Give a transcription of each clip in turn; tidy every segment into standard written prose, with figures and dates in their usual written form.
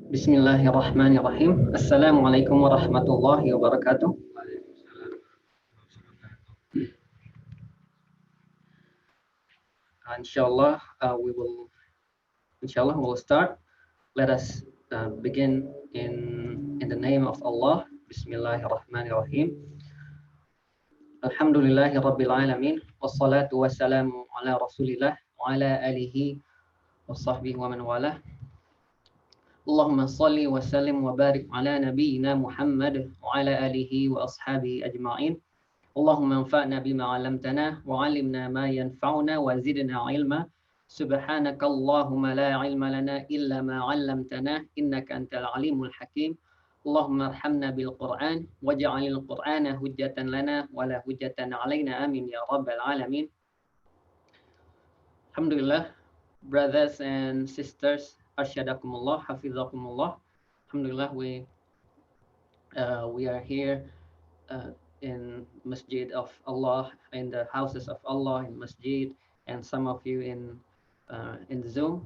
Bismillahirrahmanirrahim. Assalamualaikum warahmatullahi wabarakatuh. Inshallah, we'll start. Let us begin in the name of Allah. Bismillahirrahmanirrahim. Alhamdulillahi rabbil alamin. Wassalatu wassalamu ala rasulillah wa ala alihi wa sahbihi wa man walah. Allahumma salli wa sallim wa barik ala nabiyyina Muhammad wa ala alihi wa ashabihi ajma'in. Allahumma anfa'na bima 'allamtana wa 'allimna ma yanfa'una wa zidna 'ilma. Subhanaka Allahumma la 'ilma lana illa ma 'allamtana innaka antal 'alimul hakim. Allahumma arhamna bil Qur'an waj'alil Qur'ana hujjatan lana wa la hujjatan 'alaina amin ya rabbal alamin. Alhamdulillah, brothers and sisters, arsyadakumullah, hafizakumullah. Alhamdulillah, we are here in Masjid of Allah, in the houses of Allah, in Masjid, and some of you in Zoom.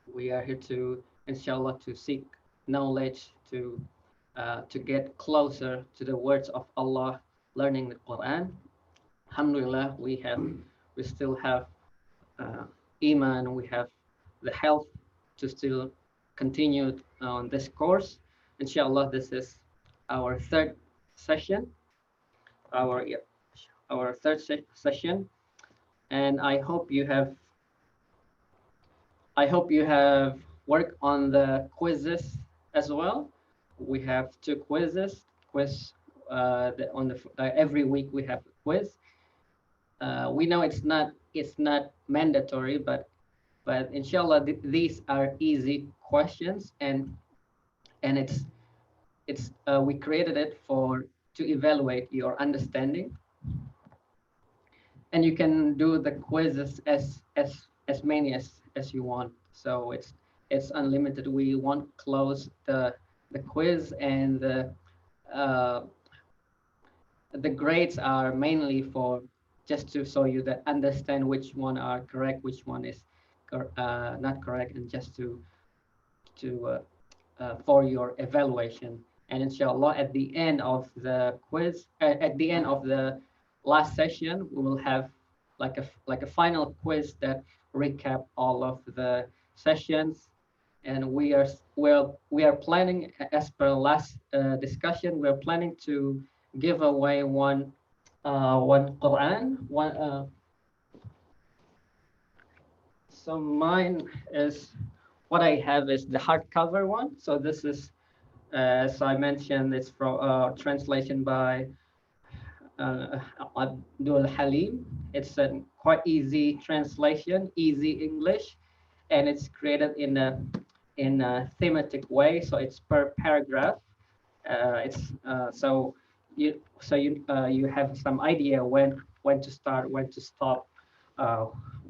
We are here to, inshallah, to seek knowledge, to get closer to the words of Allah, learning the Quran. Alhamdulillah, we still have iman, we have the health to still continue on this course. Inshallah, this is our third session, our third session, and I hope you have worked on the quizzes as well. We have two quizzes. Every week we have a quiz. We know it's not mandatory, but inshallah these are easy questions, and we created it to evaluate your understanding, and you can do the quizzes as many as you want. So it's unlimited. We won't close the quiz, and the grades are mainly for just to show you that understand which one are correct, which one is not correct, and just to for your evaluation. And inshallah, at the end of the quiz, at the end of the last session, we will have like a final quiz that recap all of the sessions. And we are planning, as per last discussion, we're planning to give away one Quran. So mine is, what I have is the hardcover one. So this is, as I mentioned, it's from translation by Abdul Halim. It's a quite easy translation, easy English, and it's created in a thematic way. So it's per paragraph. So you have some idea when to start, when to stop,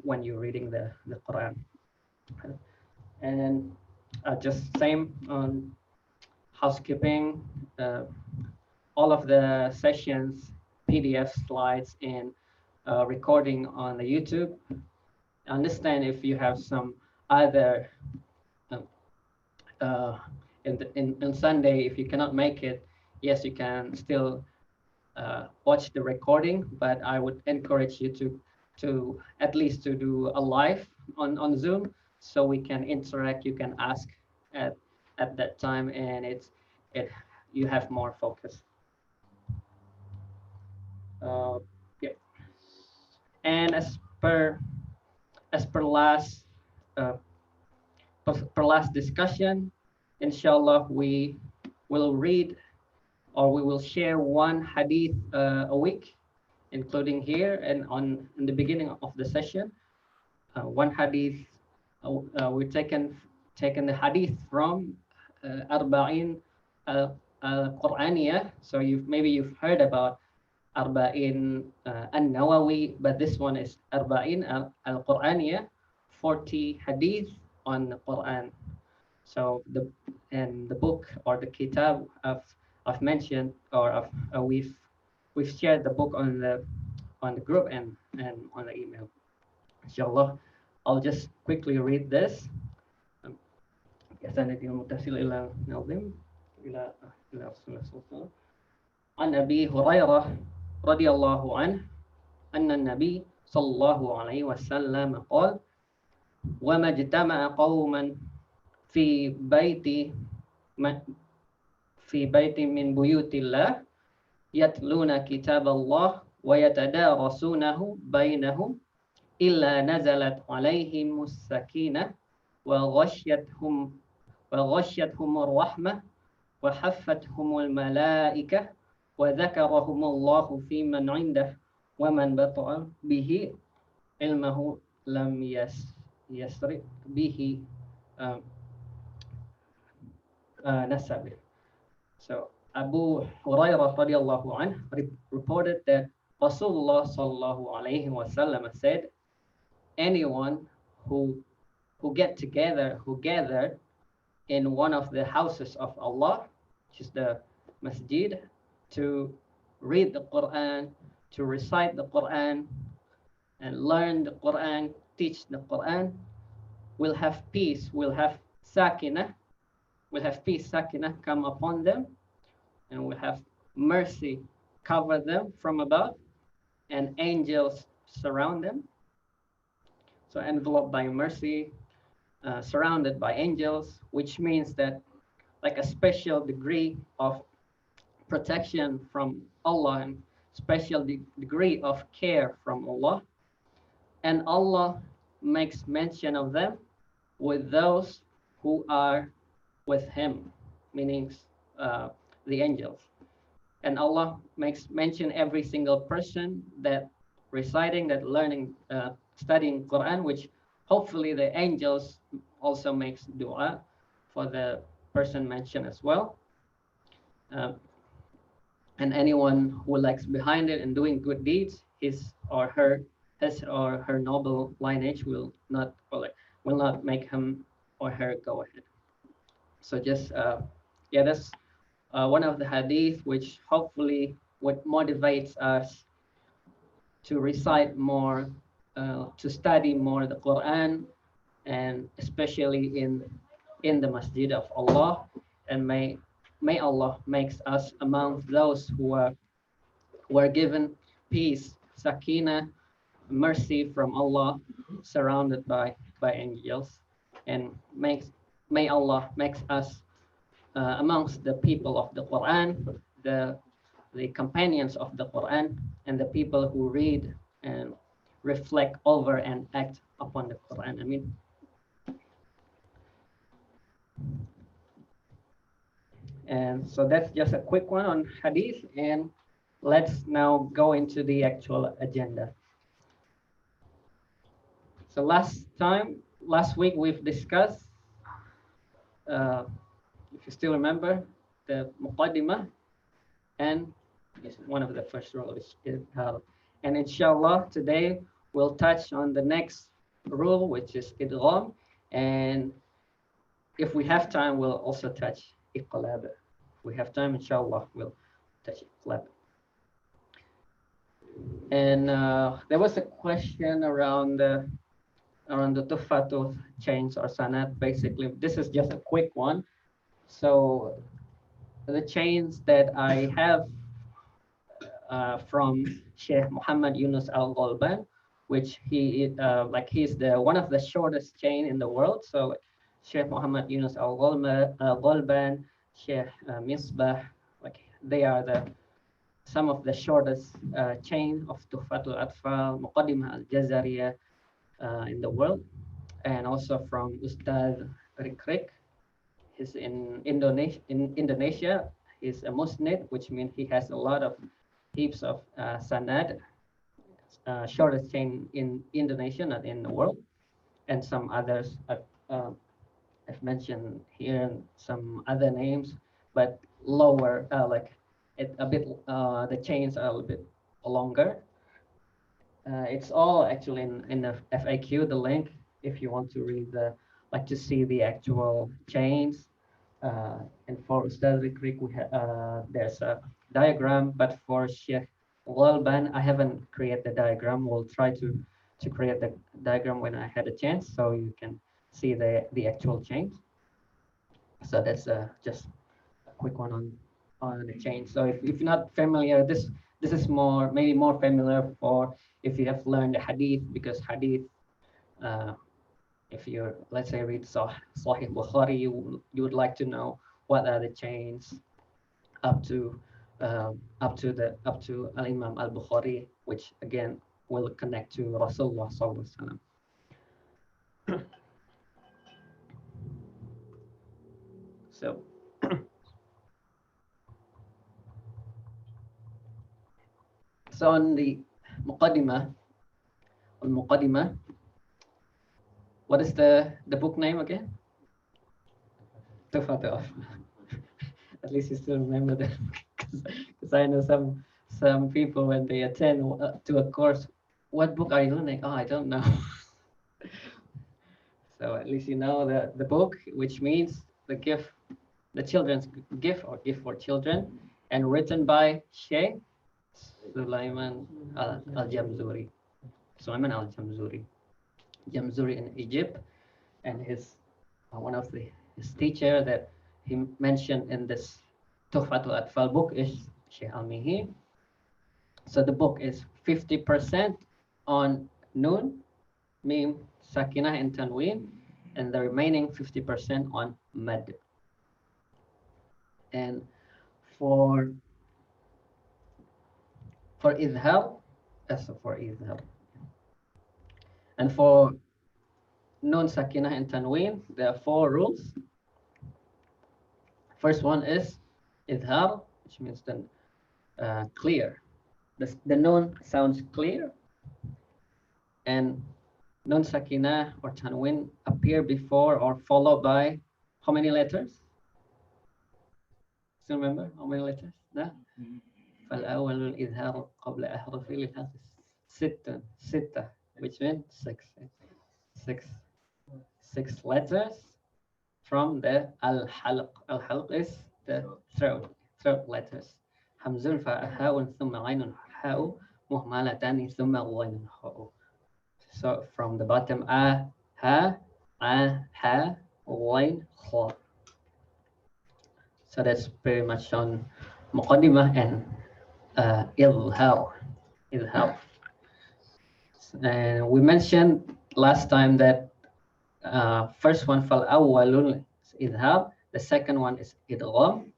when you're reading the Quran. And just same on housekeeping, all of the sessions, PDF slides, and recording on the YouTube. Understand if you have some other in Sunday, if you cannot make it, yes, you can still watch the recording, but I would encourage you to at least to do a live on Zoom, so we can interact. You can ask at that time, and you have more focus. Yeah. And as per last discussion, inshallah, we will read, or we will share one hadith a week, including here and in the beginning of the session. One hadith, we've taken the hadith from Arba'in al-Qur'aniyah. So maybe you've heard about Arba'in an-Nawawi, but this one is Arba'in al-Qur'aniyah, 40 hadith on the Quran. So the book, or the kitab I've mentioned, or we've shared the book on the group and on the email. Inshallah, I'll just quickly read this. كسند المتصل إلى ناظم إلى رسول الله صلى الله عليه وسلم عن أبي هريرة رضي الله عنه أن النبي صلى الله عليه وسلم قال وما اجتمع قوما في بيت من بيوت الله يتلون كتاب الله ويتدارسونه بينهم إلا نزلت عليهم السكينة وغشيتهم الرحمة وحفتهم الملائكة وذكرهم الله في من عنده ومن بطأ به علمه لم يسرق به نسبه. So Abu Hurairah radiallahu anh reported that Rasulullah sallallahu alaihi wasallam said, anyone who gathered in one of the houses of Allah, which is the masjid, to read the Quran, to recite the Quran, and learn the Quran, teach the Quran, will have peace, will have sakinah come upon them, and will have mercy cover them from above, and angels surround them. So enveloped by mercy, surrounded by angels, which means that like a special degree of protection from Allah and special degree of care from Allah. And Allah makes mention of them with those who are with him, meaning the angels. And Allah makes mention every single person that reciting, that learning, studying Quran, which hopefully the angels also makes dua for the person mentioned as well. And anyone who lags behind it and doing good deeds, his or her noble lineage will not make him or her go ahead. So just that's one of the hadith which hopefully what motivates us to recite more, to study more the Quran, and especially in the masjid of Allah. And may Allah makes us among those who were given peace, sakina, mercy from Allah, surrounded by angels, and may Allah makes us amongst the people of the Quran, the companions of the Quran, and the people who read and reflect over and act upon the Quran. I mean, and so that's just a quick one on hadith, and let's now go into the actual agenda. So last week we've discussed, if you still remember, the muqaddimah, and one of the first rules is Idh-har. And inshallah today we'll touch on the next rule, which is Idgham, and if we have time we'll also touch Iqlab. If we have time, inshallah, we'll touch Iqlab. And there was a question around the Tuhfatul chains or sanad. Basically, this is just a quick one. So the chains that I have from Sheikh Muhammad Yunus al-Ghalban, which he's the one of the shortest chain in the world. So Sheikh Muhammad Yunus al-Ghalban, Sheikh Misbah, they are some of the shortest chain of Tuhfat al-Atfal, Muqaddimah al-Jazariyah in the world. And also from Ustad Rikrik, he's in Indonesia. He's a musnid, which means he has a lot of heaps of sanad, shortest chain in Indonesia, not in the world. And some others I've mentioned here, some other names, but lower, the chains are a little bit longer. It's all actually in the FAQ, the link, if you want to read to see the actual chains. And for Ustad Rikrik, there's a diagram, but for Sheikh Ghalban, I haven't created the diagram. We'll try to create the diagram when I had a chance, so you can see the actual chains. So that's just a quick one on the change. So if you're not familiar, this is maybe more familiar for if you have learned the hadith, because hadith, uh, if you, let's say, read Sahih Bukhari, you would like to know what are the chains up to up to Al Imam Al Bukhari, which again will connect to Rasulullah Sallallahu Alaihi Wasallam. So so on the Muqaddimah, what is the book name again? Tuhfat al-Atfal. At least you still remember that, because I know some people when they attend to a course, what book are you learning? Oh, I don't know. So at least you know the book, which means the gift, the children's gift, or gift for children, and written by Sheikh Sulaiman al-Jamzuri. Sulaiman al-Jamzuri. Jamzuri in Egypt, and his one of his teacher that he mentioned in this Tuhfat al-Atfal book is Sheikh Al-Mihi. So the book is 50% on Nun, Mim, Sakinah, and Tanween, and the remaining 50% on Mad. And for Idh-har, and for Nun, Sakinah, and Tanween, there are 4 rules. First one is Idh-har, which means then clear. The Nun sounds clear, and Nun, Sakinah, or Tanween appear before or followed by how many letters? Still remember how many letters? No? فالأول الإظهار قبل أحرف الإلحاق ستة, which means six letters from the al-halq. Al-halq is the throat letters. Hamzun fa'ahaun thumma aynun ha'u muhmalatani thumma ghaynun ha'u. So from the bottom, ha, ha, ghayn, kha. So that's pretty much on Muqaddimah and Idh-har. And we mentioned last time that first one, fal awwalul Idh-har, the second one is Idgham.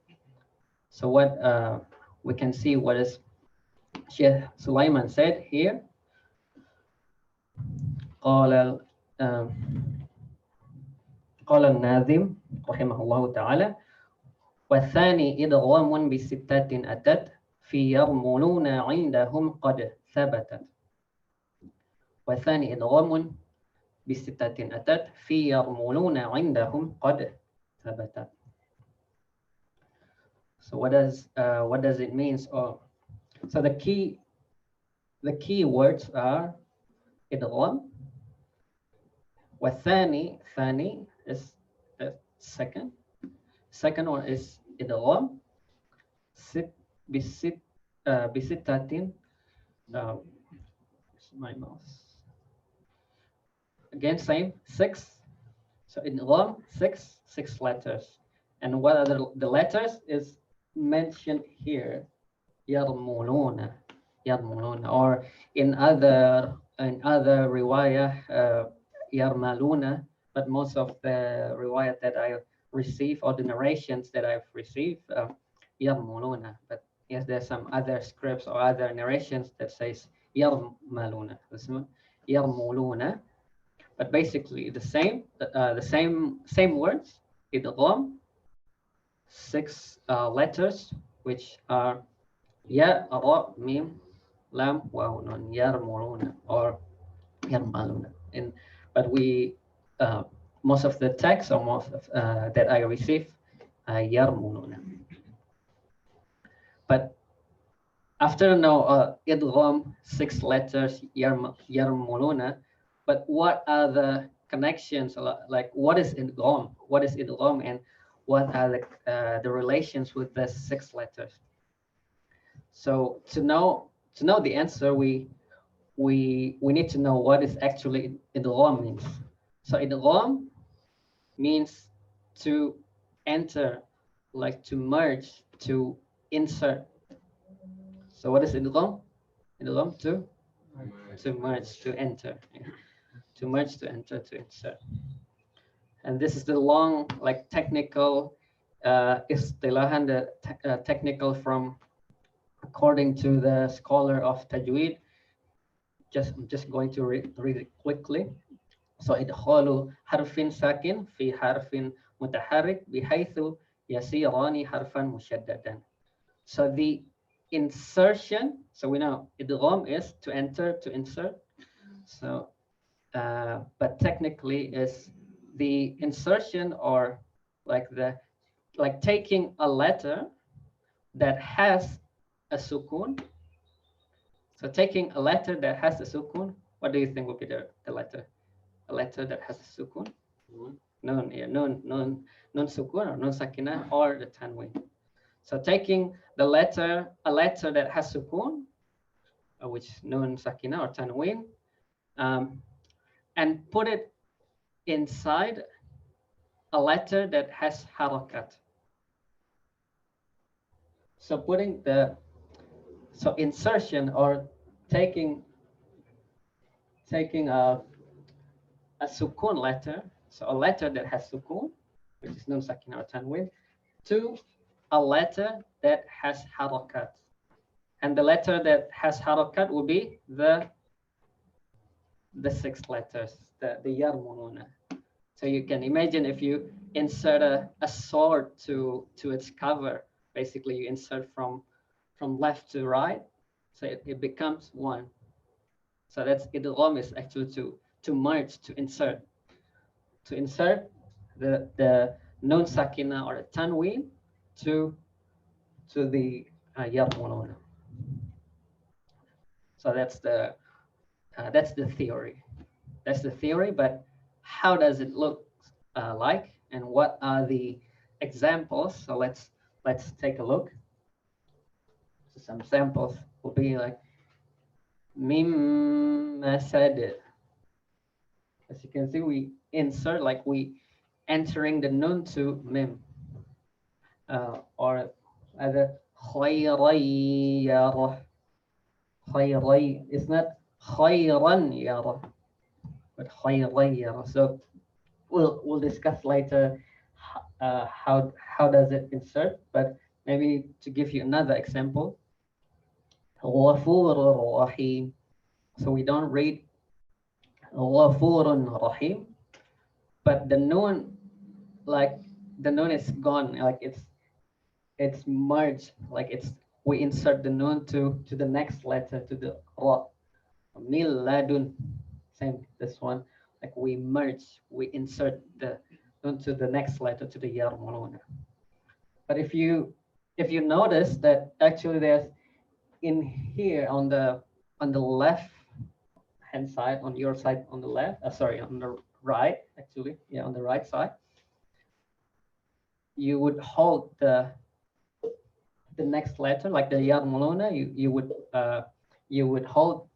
So what we can see what is Sheikh Sulaiman said here. قال الناظم رحمه الله تعالى: والثاني إدغام بستات أتت في يرملون عندهم قد ثبتت. والثاني إدغام بستات أتت في يرملون عندهم قد ثبتت. So what does it mean? So the key words are Idgham. والثاني, ثاني is the second. Second one is Idgham. بستة. My mouse. Again, same, 6. So Idgham, 6 letters. And what are the letters is mentioned here. Yarmuluna, or in other riwayah, Yarmaluna, but most of the riwayat that I receive, or the narrations that I've received, Yarmuluna. But yes, there's some other scripts or other narrations that says Yarmaluna, Yarmuluna. But basically the same words, Idgham, 6 letters, which are Ya, Ra, Mim, Lam, Waw, Nun, Yarmuluna, or Yarmaluna. But we most of the text, or most of that I receive, Yarmuluna. But after now Idgham, 6 letters, Yarmuluna. But what are the connections? Like what is Idgham? What is Idgham, and what are the relations with the 6 letters? So to know the answer, we need to know what is actually Idgham means. So Idgham means to enter, like to merge, to insert. So what is idgham? Idgham to merge, to enter, yeah. To merge, to enter, to insert. And this is the long, like technical istilahan, the technical from according to the scholar of Tajweed. I'm just going to read it quickly. So idkhalu harfin sakin fi harfin mutaharrik bihaythu yasirani harfan mushaddadan. So the insertion, so we know idgham is to enter, to insert. So but technically is the insertion, or like the like taking a letter that has a sukun. So taking a letter that has a sukun, what do you think would be the letter? A letter that has a sukun? Nun, yeah, nun sukun or nun sakina or the tanween. So taking a letter that has sukun, which nun sakina or tanween, and put it inside a letter that has harakat. So putting so insertion, or taking a sukun letter, so a letter that has sukun, which is nun sakin or tanwin, to a letter that has harakat. And the letter that has harakat will be the six letters, the yarmununa. So you can imagine if you insert a sword to its cover, basically you insert from left to right, so it becomes one. So that's idgham, is actually to merge, to insert the nun sakina or the tanween to the yarmununa. So that's the theory. That's the theory, but how does it look like, and what are the examples? So let's take a look. So some samples will be like mim masad. As you can see, we insert, like we entering the nun to mim, or either khayray yarah. Khayray is not khayran yarah, but khayray yarah. So we'll discuss later how does it insert, but maybe to give you another example, Ghafurur Rahim. So we don't read Ghafurun Rahim, but the nun, like the nun is gone, like it's merged, like we insert the nun to the next letter, to the ra. Milladun, same this one, like we merge, we insert the nun to the next letter, to the yarmununa. But if you notice that actually there's in here on the left hand side, on your side, on the left, sorry, on the right, actually, yeah, on the right side, you would hold the next letter, like the yarmuluna, you would hold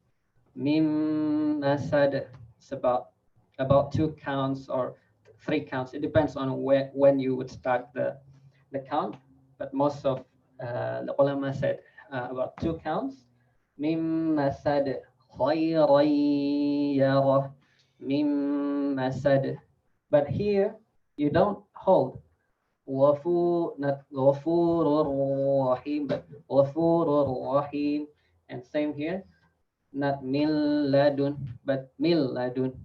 mim masad. It's about 2 counts or 3 counts. It depends on when you would start the count, but most of the ulama said about 2 counts. Mim masad khayran yarah, mim masad. But here you don't hold not ghafurur rahim, but ghafurur rahim. And same here, not milladun, but milladun.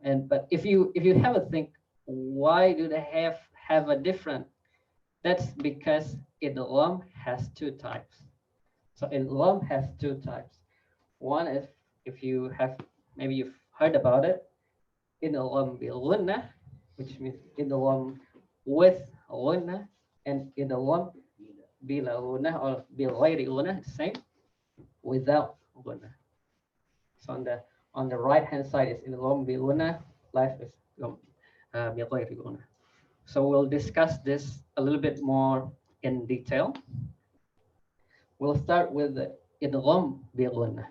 And but if you have a think, why do they have a different? That's because idgham has 2 types. So idgham has 2 types. One is, if you have, maybe you've heard about it, idgham bil ghunnah, which means idgham with ghunnah, and idgham bila ghunnah or bil ghairi ghunnah, same, without ghunnah. So on the right hand side is idgham bil ghunnah, left is bil ghairi ghunnah. So we'll discuss this a little bit more in detail. We'll start with the idgham bil ghunnah.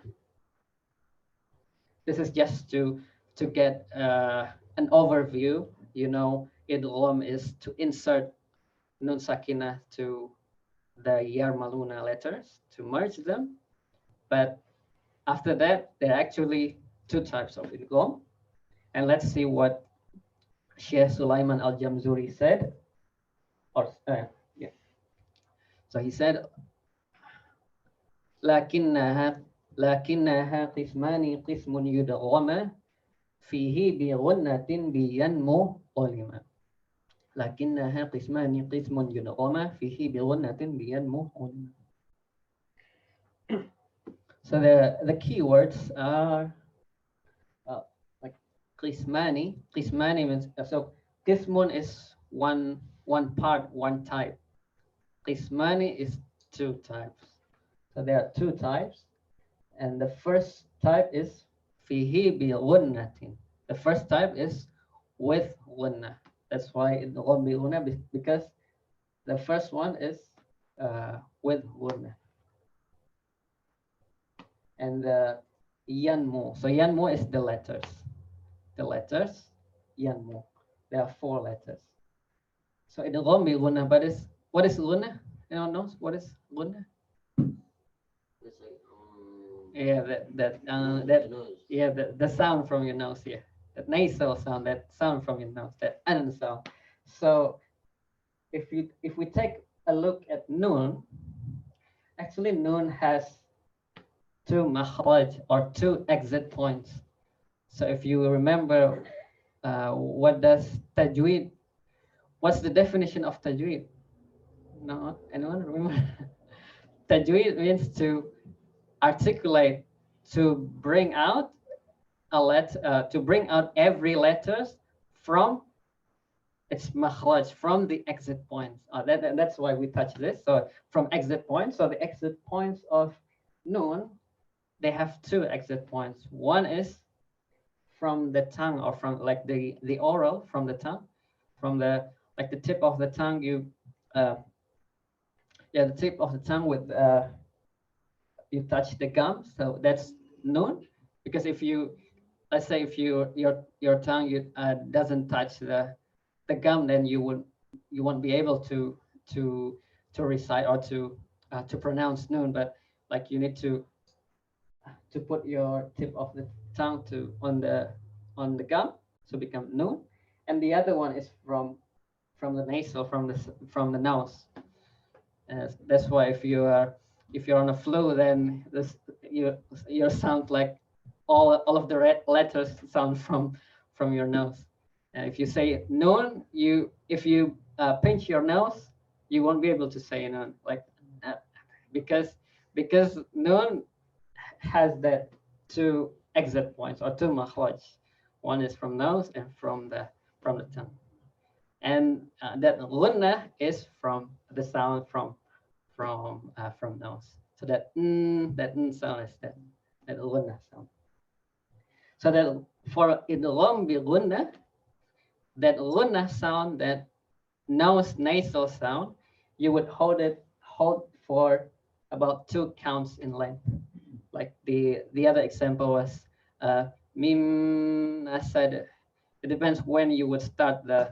This is just to get an overview. You know, Idgham is to insert nun sakinah to the Yarmaluna letters to merge them. But after that, there are actually two types of Idgham. And let's see what Sheikh Sulaiman al-Jamzuri said. Or yeah. So he said, لكنها لكنها قسمان قسم يدغم فيه بغنة بينمو علما. لكنها قسمان قسم يدغم فيه بغنة بينمو علما. So the keywords are like qismani. Qismani means so qismun is one part, one type. Qismani is two types. So there are two types, and the first type is fihi bi ghunnatin. The first type is with ghunnah. That's why it's ghun bi ghunnah, because the first one is with ghunnah. And the yanmu. So yanmu is the letters. The letters yanmu. There are four letters. So it ghun bi ghunnah, but what is ghunnah? Anyone knows what is ghunnah? Yeah, the sound from your nose here, that nasal sound, that sound from your nose, that an sound. So if we take a look at noon, actually noon has two makhraj or two exit points. So if you remember, what does tajweed? What's the definition of tajweed? No, anyone remember? Tajweed means to articulate, to bring out to bring out every letters from its makhraj, from the exit points. That's why we touch this. So from exit points. So the exit points of noon, they have two exit points. One is from the tongue, or from like the oral, from the tongue, from the like the tip of the tongue. The tip of the tongue with you touch the gum. So that's noon. Because if you, let's say if your tongue doesn't touch the gum, then you won't be able to recite or to pronounce noon. But like you need to put your tip of the tongue on the gum, so become noon. And the other one is from the nasal, from the nose. That's why if you're on a flu, then your sound like all of the letters sound from your nose. If you say noon, if you pinch your nose, you won't be able to say noon, like because noon has that two exit points or two makhraj. One is from nose and from the tongue, and that ghunnah is from the sound from nose. So that sound is that ghunnah sound. So that for idgham bi ghunnah, that ghunnah sound, that nose nasal sound, you would hold for about 2 counts in length. Like the other example was mim asad. It depends when you would start the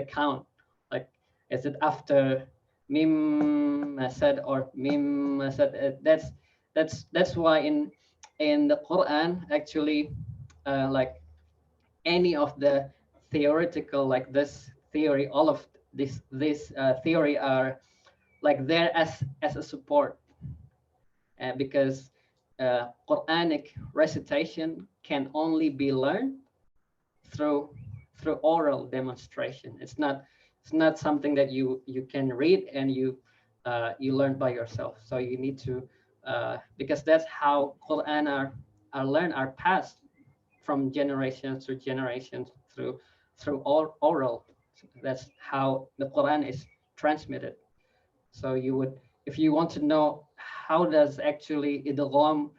count. Like, is it after mim asad or mim asad? That's why in the Quran, actually, like any of the theoretical, like this theory, all of this theory are like there as a support, because Quranic recitation can only be learned through oral demonstration. It's not something that you can read and you learn by yourself. So you need to, because that's how Quran are learned, are passed from generations to generations through oral. That's how the Quran is transmitted. So you would, if you want to know how does actually idgham,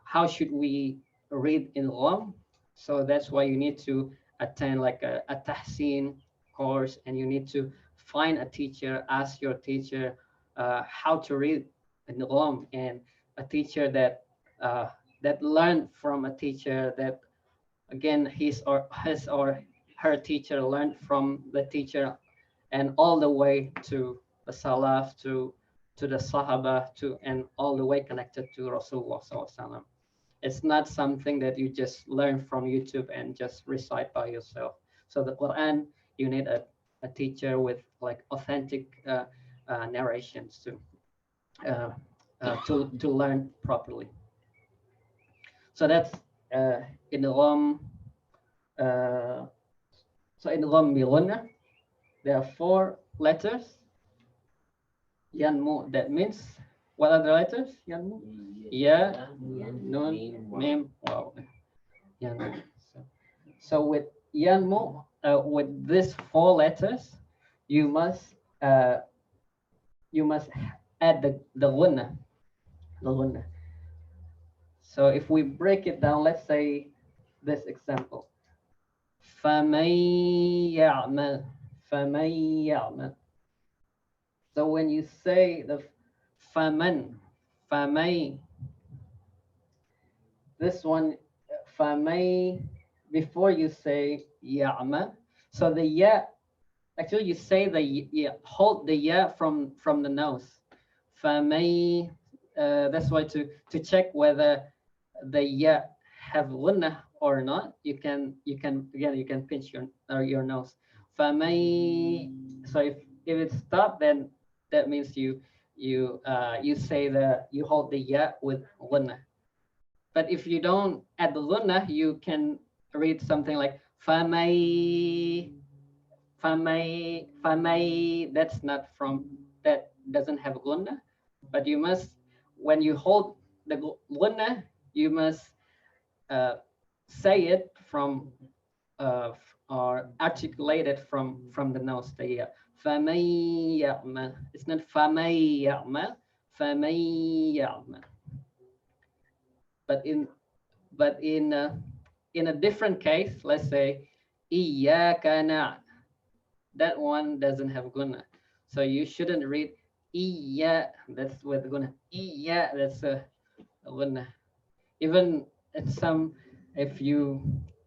how should we read idgham? So that's why you need to attend like a tahsin course, and you need to find a teacher, ask your teacher how to read idgham, and a teacher that learned from a teacher that, again, his or her teacher learned from the teacher, and all the way to the Salaf, to the Sahaba, and all the way connected to Rasulullah SAW. It's not something that you just learn from YouTube and just recite by yourself. So the Quran, you need a teacher with like authentic narrations uh, to learn properly. So that's idgham. Uh, so idgham bi Ghunnah. There are 4 letters. Yanmu. That means what are the letters? Yanmu. Ya, nun, mim. Wow. Yanmu. So with yanmu, with these 4 letters, you must uh, add the Ghunnah. The Ghunnah. So if we break it down, let's say this example. فَمَن يَعْمَلْ فَمَن يَعْمَلْ. So when you say the فَمَن, this one, فَمَن, before you say يَعْمَلْ, so the ya, actually you say the ya, hold the ya from the nose. فَمَن, that's why to check whether the ya have Ghunnah or not, you can again you can pinch your nose. فَمَن, so if it's stopped, then that means you say you hold the ya with Ghunnah. But if you don't add the Ghunnah, you can read something like فَمَن, that's not from, that doesn't have Ghunnah. But you must, when you hold the Ghunnah, you must say it from or articulate it from the nose. The فَمَن يَعْمَلْ. It's not فَمَن يَعْمَلْ, فَمَن يَعْمَلْ. But in a different case, let's say إِيَّاكَ نَعْبُدُ, that one doesn't have Ghunnah, so you shouldn't read إِيَّا, that's with Ghunnah. إِيَّا, that's a Ghunnah. Even in some, if you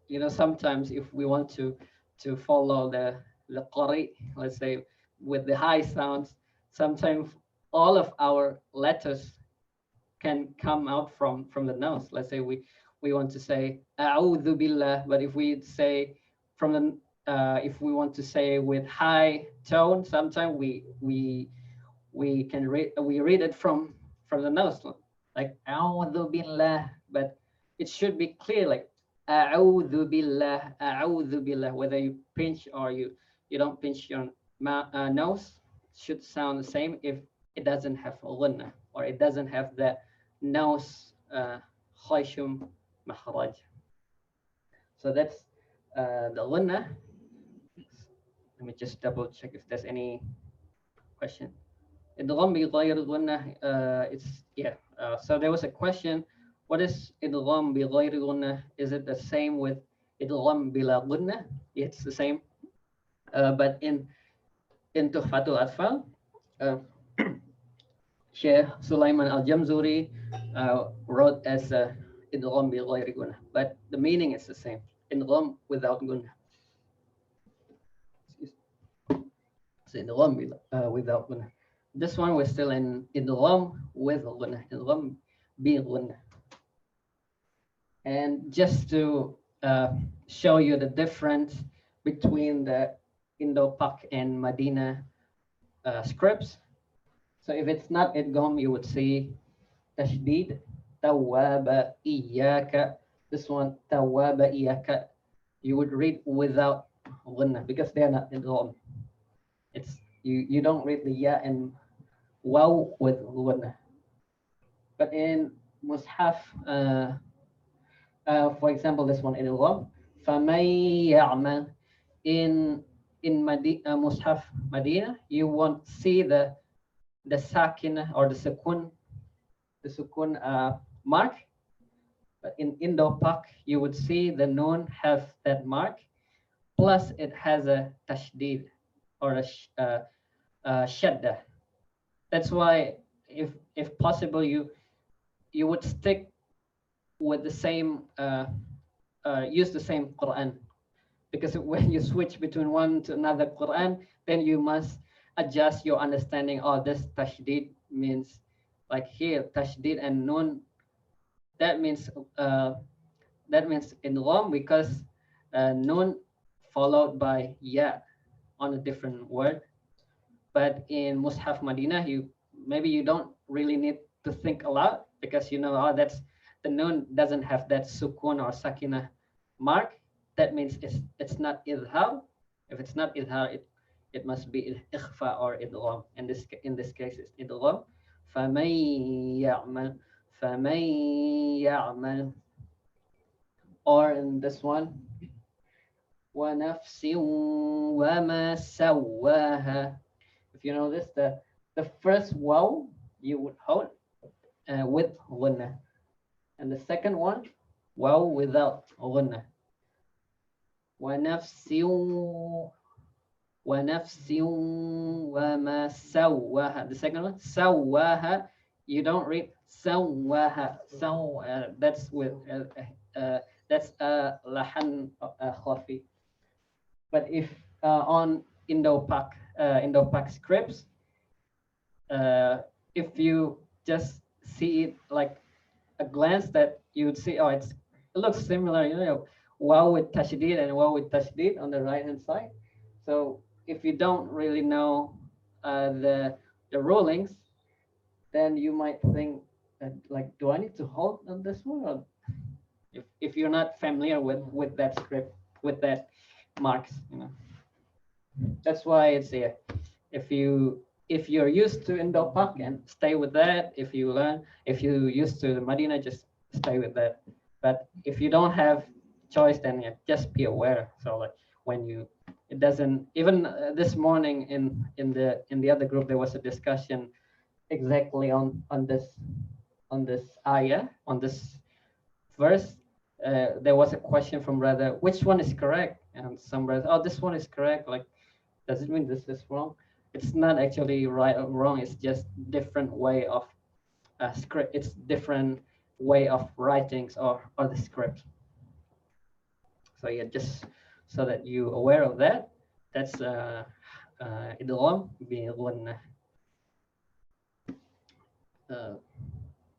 know, sometimes if we want to follow the qari, let's say with the high sounds, sometimes all of our letters can come out from the nose. Let's say we want to say a'udhu billah, but if we say from the if we want to say with high tone, sometimes we can read it from the nose, like a'udhu billah, but it should be clear, like a'udhu billah, whether you pinch or you don't pinch your nose, should sound the same if it doesn't have Ghunnah or it doesn't have the nose khayshum mahraj. So that's the Ghunnah. Let me just double check if there's any question. Idgham bi ghayr Ghunnah, it's so there was a question, what is Idgham bi ghayr Ghunnah? Is it the same with Idgham bila Ghunnah? It's the same, but in Tuhfatul al-Atfal, Sheikh Sulaiman al-Jamzuri wrote as Idgham bi ghayr Ghunnah, but the meaning is the same, Idgham without Ghunnah. So Idgham without Ghunnah. This one we're still in Idgham with Ghunnah, Idgham bi Ghunnah. And just to show you the difference between the Indo-Pak and Madina scripts. So if it's not Idgham, you would see Tashdid, Tawwaba Iyaka. This one, Tawwaba Iyaka, you would read without Ghunnah because they're not Idgham. It's you don't read the Ya and Waw with Ghunnah. But in Mushaf, for example, this one Idgham, فَمَن يَعْمَلْ, in Mushaf Madina, you won't see the sakin or the sukun mark. But in Indo-Pak, you would see the noon have that mark, plus it has a tashdid or a shadda. That's why, if possible, you would stick with the same use the same Quran, because when you switch between one to another Quran, then you must adjust your understanding. Oh, this tashdid means like here tashdid and nun. That means uh, that means idgham because nun followed by ya on a different word. But in Mushaf Madinah, you maybe you don't really need to think a lot because you know, oh, that's the nun doesn't have that sukun or sakina mark. That means it's not idhar. If it's not idhar, it must be ikhfa or idgham. In this case, it's idgham. فَمَن يَعْمَلْ فَمَن يَعْمَلْ. Or in this one, وَنَفْسٍ وَمَا سَوَّاهَا. If you know this, the first waw you would hold with ghunnah, and the second one waw without ghunnah. وَنَفْسٍ وَنَفْسٍ وَمَا سَوَّاهَا. The second one, سَوَّاهَا, you don't read سَوَّاهَا. That's with that's lahan khafi. But if on Indo-Pak scripts, if you just see it like a glance, that you would see, oh, it looks similar, you know, waw with tashdid and waw with tashdid on the right hand side. So if you don't really know the rulings, then you might think that, like, do I need to hold on this one? Or if you're not familiar with that script, with that marks, you know. That's why it's here. If you're used to Indo-Pak, and stay with that. If you used to the Medina, just stay with that. But if you don't have choice, then yeah, just be aware. So like when you, it doesn't even this morning in the other group there was a discussion exactly on this ayah, on this verse. There was a question from brother, which one is correct? And some brother, oh, this one is correct. Like, does it mean this is wrong? It's not actually right or wrong. It's just different way of script. It's different way of writings or the script. So yeah, just so that you aware of that. That's idgham bi ghunnah.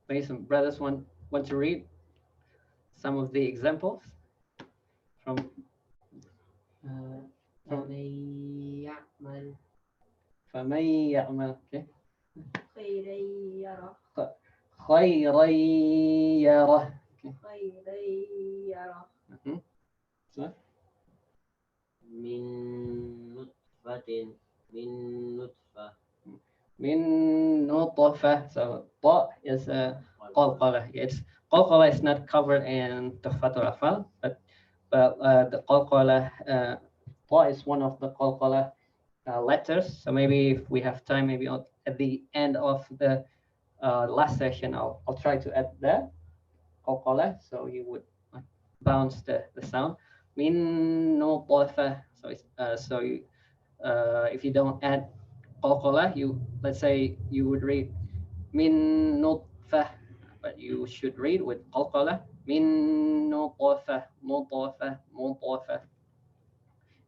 Maybe some brothers want to read some of the examples from فمن يعمل خيرا يره خيرا يره. خيرا يره So, من نطفة من نطفة min nutfah. So ta is a qalqala. It's qalqala is not covered in Tuhfat al-Atfal, but the qalqala ta is one of the qalqala letters. So maybe if we have time, maybe at the end of the last session, I'll try to add that qalqala, so you would bounce the sound. Min nutfah. So it's so you, if you don't add qalqala, you, let's say you would read min nutfah, but you should read with qalqala min nutfah nutfah nutfah,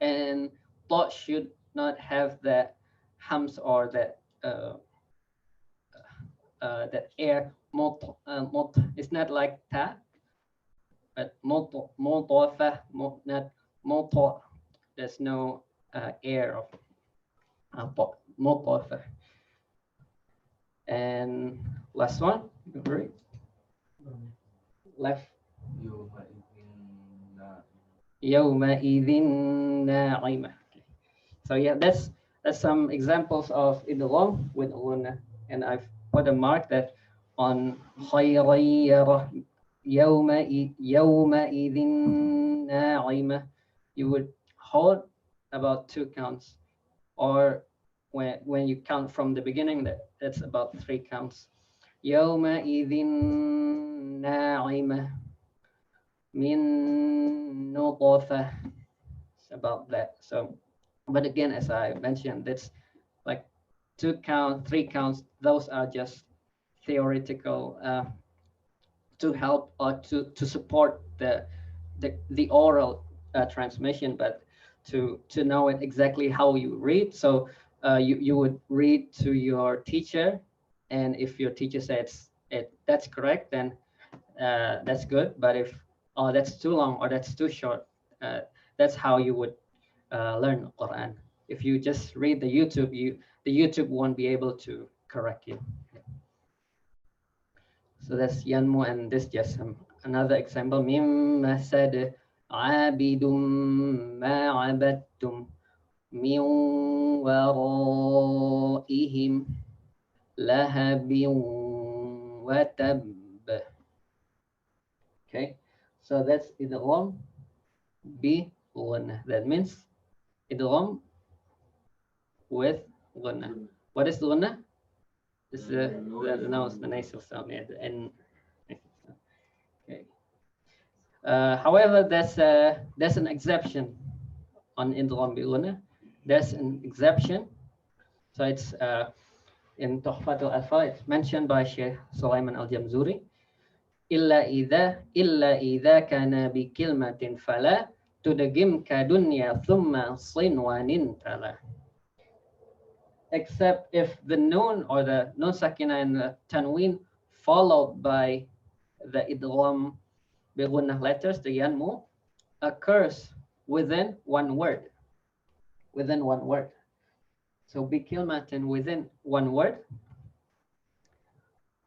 and ta should not have that hums or that air mut. It's not like ta, but mutfah, not mut. There's no air of mutfah. And last one, right? Left. Yawma'idhin na'imah. So yeah, that's some examples of idgham with ghunnah, and I've put a mark that on khayra yawma'idhin na'imah, you would hold about 2 counts, or when you count from the beginning, that's about 3 counts. Yawma'idhin na'imah min nutfah. It's about that. So, but again, as I mentioned, that's like 2 count, 3 counts. Those are just theoretical to help or to support the oral transmission, but to know it exactly how you read. So you would read to your teacher, and if your teacher says that's correct, then that's good. But if that's too long or that's too short, that's how you would learn Quran. If you just read the YouTube won't be able to correct you. So that's Yanmu, and this just another example. Mimma said abidum ma abadtum min waraihim lahabin wa tab. Okay, so that's idgham bi Ghunnah. That means idgham with Ghunnah. What is Ghunnah? It's the nose, the nasal sound, yeah, and okay. However, there's an exception on idgham bi Ghunnah. There's an exception. So it's in Tuhfat al-Atfal, it's mentioned by Sheikh Sulaiman al-Jamzuri. إلا إذا كان بكلمة فلا تدغم كدنيا ثم صنوان تلا. Except if the noon or the nun sakina and the tanween followed by the idgham bi Ghunnah letters, the yanmu, occurs within one word. Within one word. So bi kilmatin, within one word.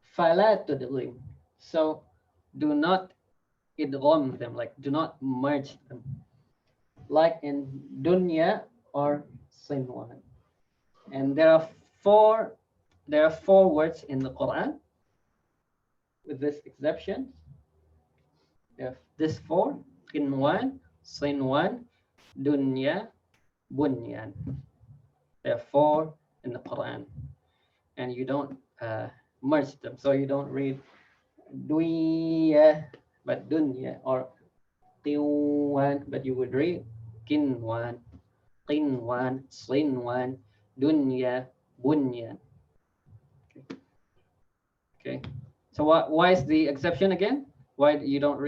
Fala tudghim. So do not idgham them, like do not merge them, like in dunya or sinwan. And there are four words in the Quran with this exception. There are this four: qinwan, sinwan, dunya, bunyan. There are four in the Quran, and you don't merge them. So you don't read dunya but dunya, or qinwan, but you would read qinwan, qinwan, sinwan, dunya, bunyan. Okay. So why is the exception again? Why you don't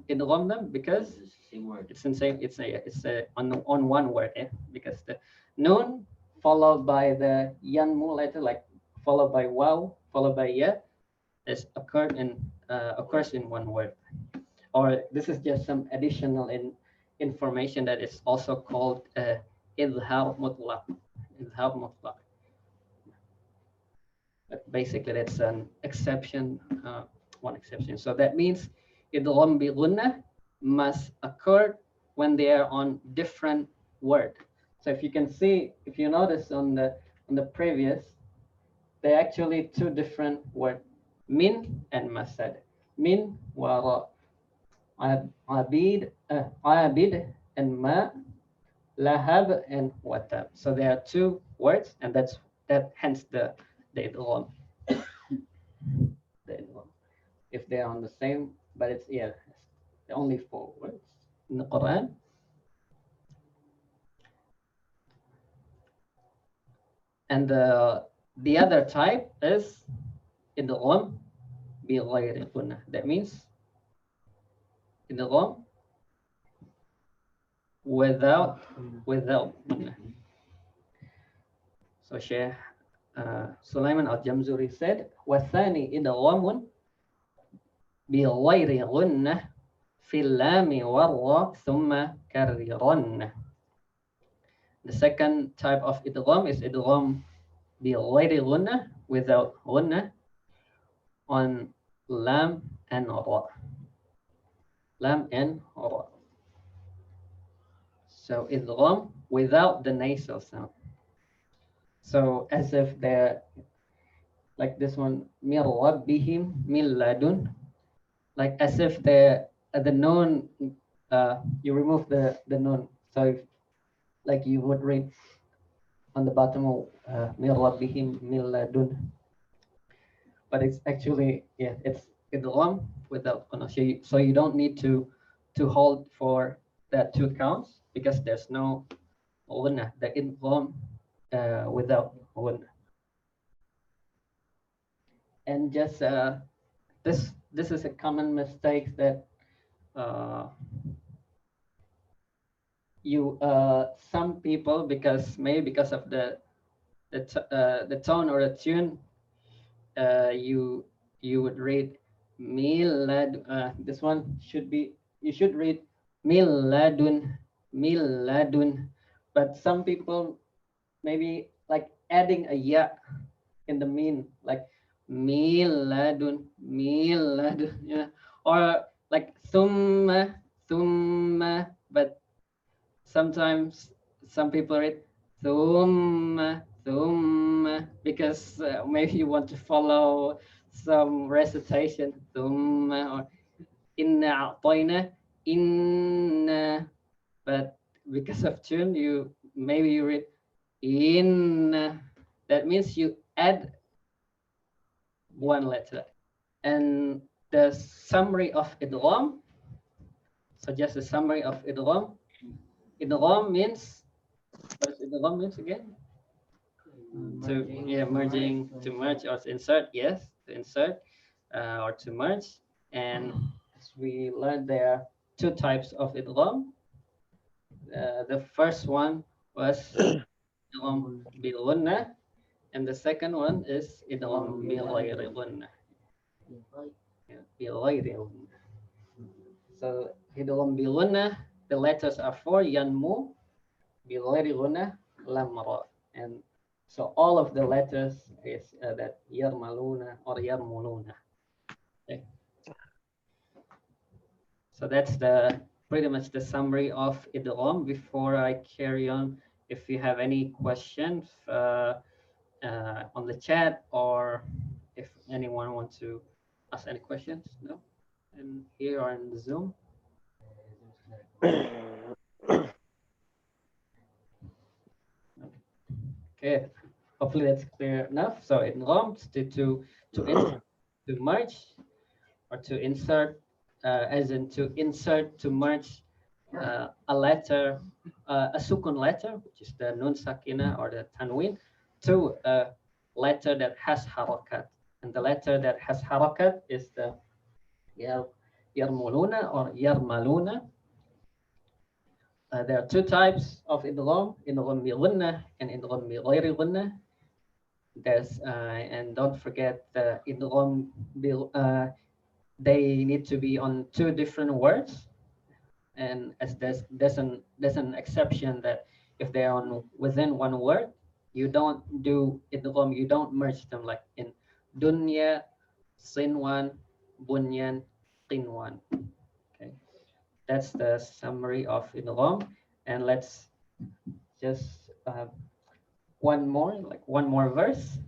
idgham them? Because it's in same. It's on one word. Yeah? Because the noon followed by the yanmu letter, like followed by waw, followed by ya, is occurs in one word. Or this is just some additional information that is also called Idh-har mutlaq. Idh-har mutlaq. But basically, that's an exception, one exception. So that means idgham bi Ghunnah must occur when they are on different word. So if you can see, if you notice on the previous, they're actually two different words, min and masad. Min wara, abid and ma, lahab and watab. So there are two words, and hence the idgham. The idgham. If they are on the same, but it's only four words in the Quran. And the other type is idgham bi ghayri Ghunnah. That means idgham without Ghunnah. So Sheikh Sulaiman al-Jamzuri said, وَالثَّانِي إِدْغَامٌ بِغَيْرِ غُنَّةٍ فِي اللَّامِ وَالرَّا ثُمَّ كَرِّرَنَّ. The second type of idgham is idgham بِغَيْرِ غُنَّةٍ, without Ghunnah, on lam and ra. Lam and ra. So idgham without the nasal sound. So as if they're like this one, mir rabbihim min ladun, like as if they're the noon, you remove the noon. So if, like you would read on the bottom of mir rabbihim min ladun, but it's actually it's idgham without Ghunnah. So you don't need to hold for that two counts, because there's no Ghunnah, the idgham without Ghunnah. And just this is a common mistake that you some people, because maybe because of the tone or the tune, you would read milad. This one should be, you should read miladun, miladun. But some people maybe like adding a ya in the mean, like miladun, miladun, yeah, or like thumma, but sometimes some people read thumma, because maybe you want to follow some recitation, thumma, or inna a'tayna, inna, but because of tune, you maybe you read in. That means you add one letter. And the summary of idgham, so just a summary of idgham. Idgham means, what does idgham means again? To, yeah, merging, to merge or to insert, yes, to insert or to merge. And as we learned, there are two types of idgham. The first one was idgham bil ghunnah, and the second one is idgham bil ghayri ghunnah. Bil ghayri ghunnah. So idgham bil ghunnah, the letters are four: yanmu, bil ghayri ghunnah, lam ra. And so all of the letters is that yarmaluna or yarmuluna. Okay. So that's the pretty much the summary of idgham. Before I carry on, if you have any questions on the chat, or if anyone wants to ask any questions, no? And here or in the Zoom. Okay, hopefully that's clear enough. So idgham to merge or to insert, as in to insert, to merge a letter, a sukun letter, which is the nun sakina or the tanwin, to a letter that has harakat. And the letter that has harakat is the yarmuluna or yarmaluna. There are two types of idgham bi ghunnah and idgham bi ghayri ghunnah. There's and don't forget the idgham they need to be on two different words. And as there's an exception that if they're on within one word, you don't do idgham, you don't merge them, like in dunya, sinwan, bunyan, qinwan. Okay, that's the summary of idgham. And let's just one more verse.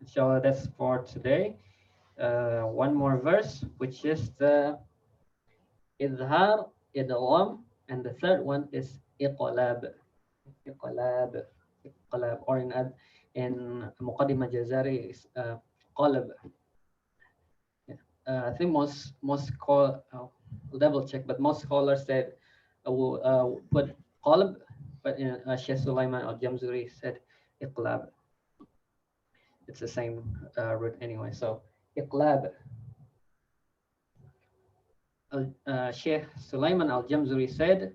So that's for today. One more verse, which is the Idh-har, Idgham, and the third one is Iqlab. Iqlab. Iqlab. Or in Muqaddimah Jazari is Qalab. Yeah. I think most call I'll double check, but most scholars said will put Qalb, but in Sheikh Sulaiman al-Jamzuri said Iqlab. It's the same root anyway. So Iqlab. Sheikh Sulaiman al-Jamzuri said,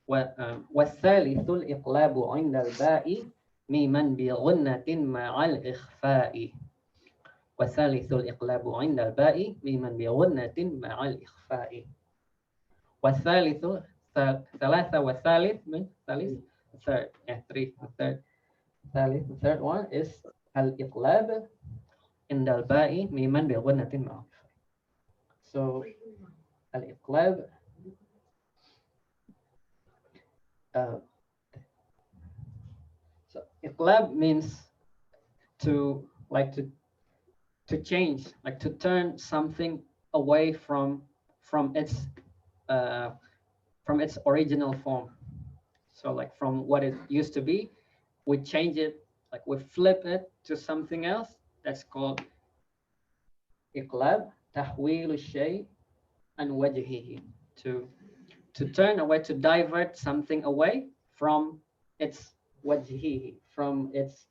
والثالث الإقلاب عند الباء ميما بغنة مع الإخفاء. والثالث الإقلاب عند الباء ميما بغنة مع الإخفاء. والثالث ثلاثة والثالث من ثالث third, yeah, three, the third. ثالث, the third one is الإقلاب عند الباء ميما بغنة مع الإخفاء. So الإقلاب so Iqlab means to change, like to turn something away from its original form. So like from what it used to be, we change it, like we flip it to something else. That's called Iqlab, tahwil al-shay an wajhihi, to turn away, to divert something away from its wajhihi, from its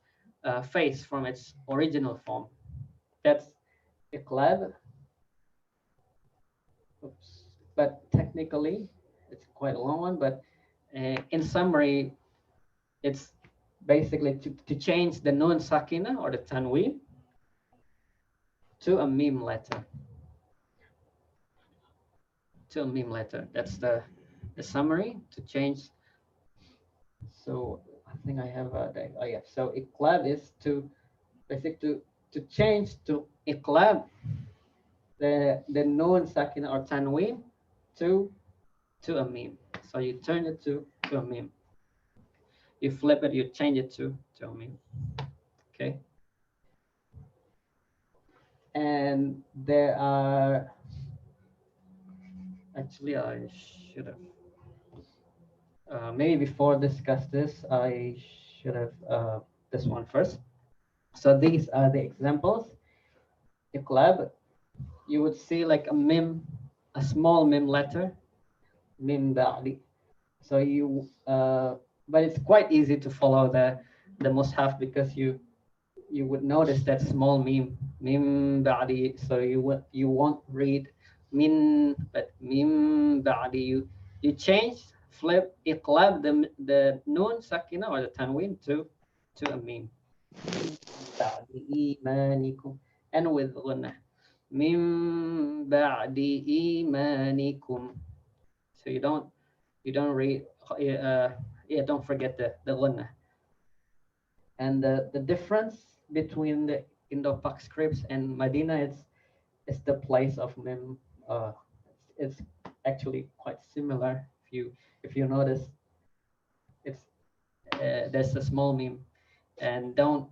face, from its original form. That's Iqlab. Oops. But technically, it's quite a long one, but In summary, it's basically to change the nun sakina or the tanween to a meme letter. To a meme letter. That's the summary to change. So I think I have oh yeah. So Iqlab is to basically to change to Iqlab the nun sakina or tanween to a meme. So you turn it to a meme. You flip it, you change it to a meme. Okay. And there are actually I should have maybe before discuss this I should have this one first. So these are the examples. Iqlab, you would see like a meme, a small meme letter, meme ba'di. So you, but it's quite easy to follow the mushaf because you would notice that small meme ba'di. So you won't read min, but meme ba'di. You change, flip, iqlab the nun sakina or the tanween to a meme. ba'di imanikum, and with ghunnah. Min ba'di imanikum. So you don't read don't forget the ghunnah. And the difference between the Indo-Pak scripts and Medina is the place of mem. It's actually quite similar. If you notice, it's there's a small meme, and don't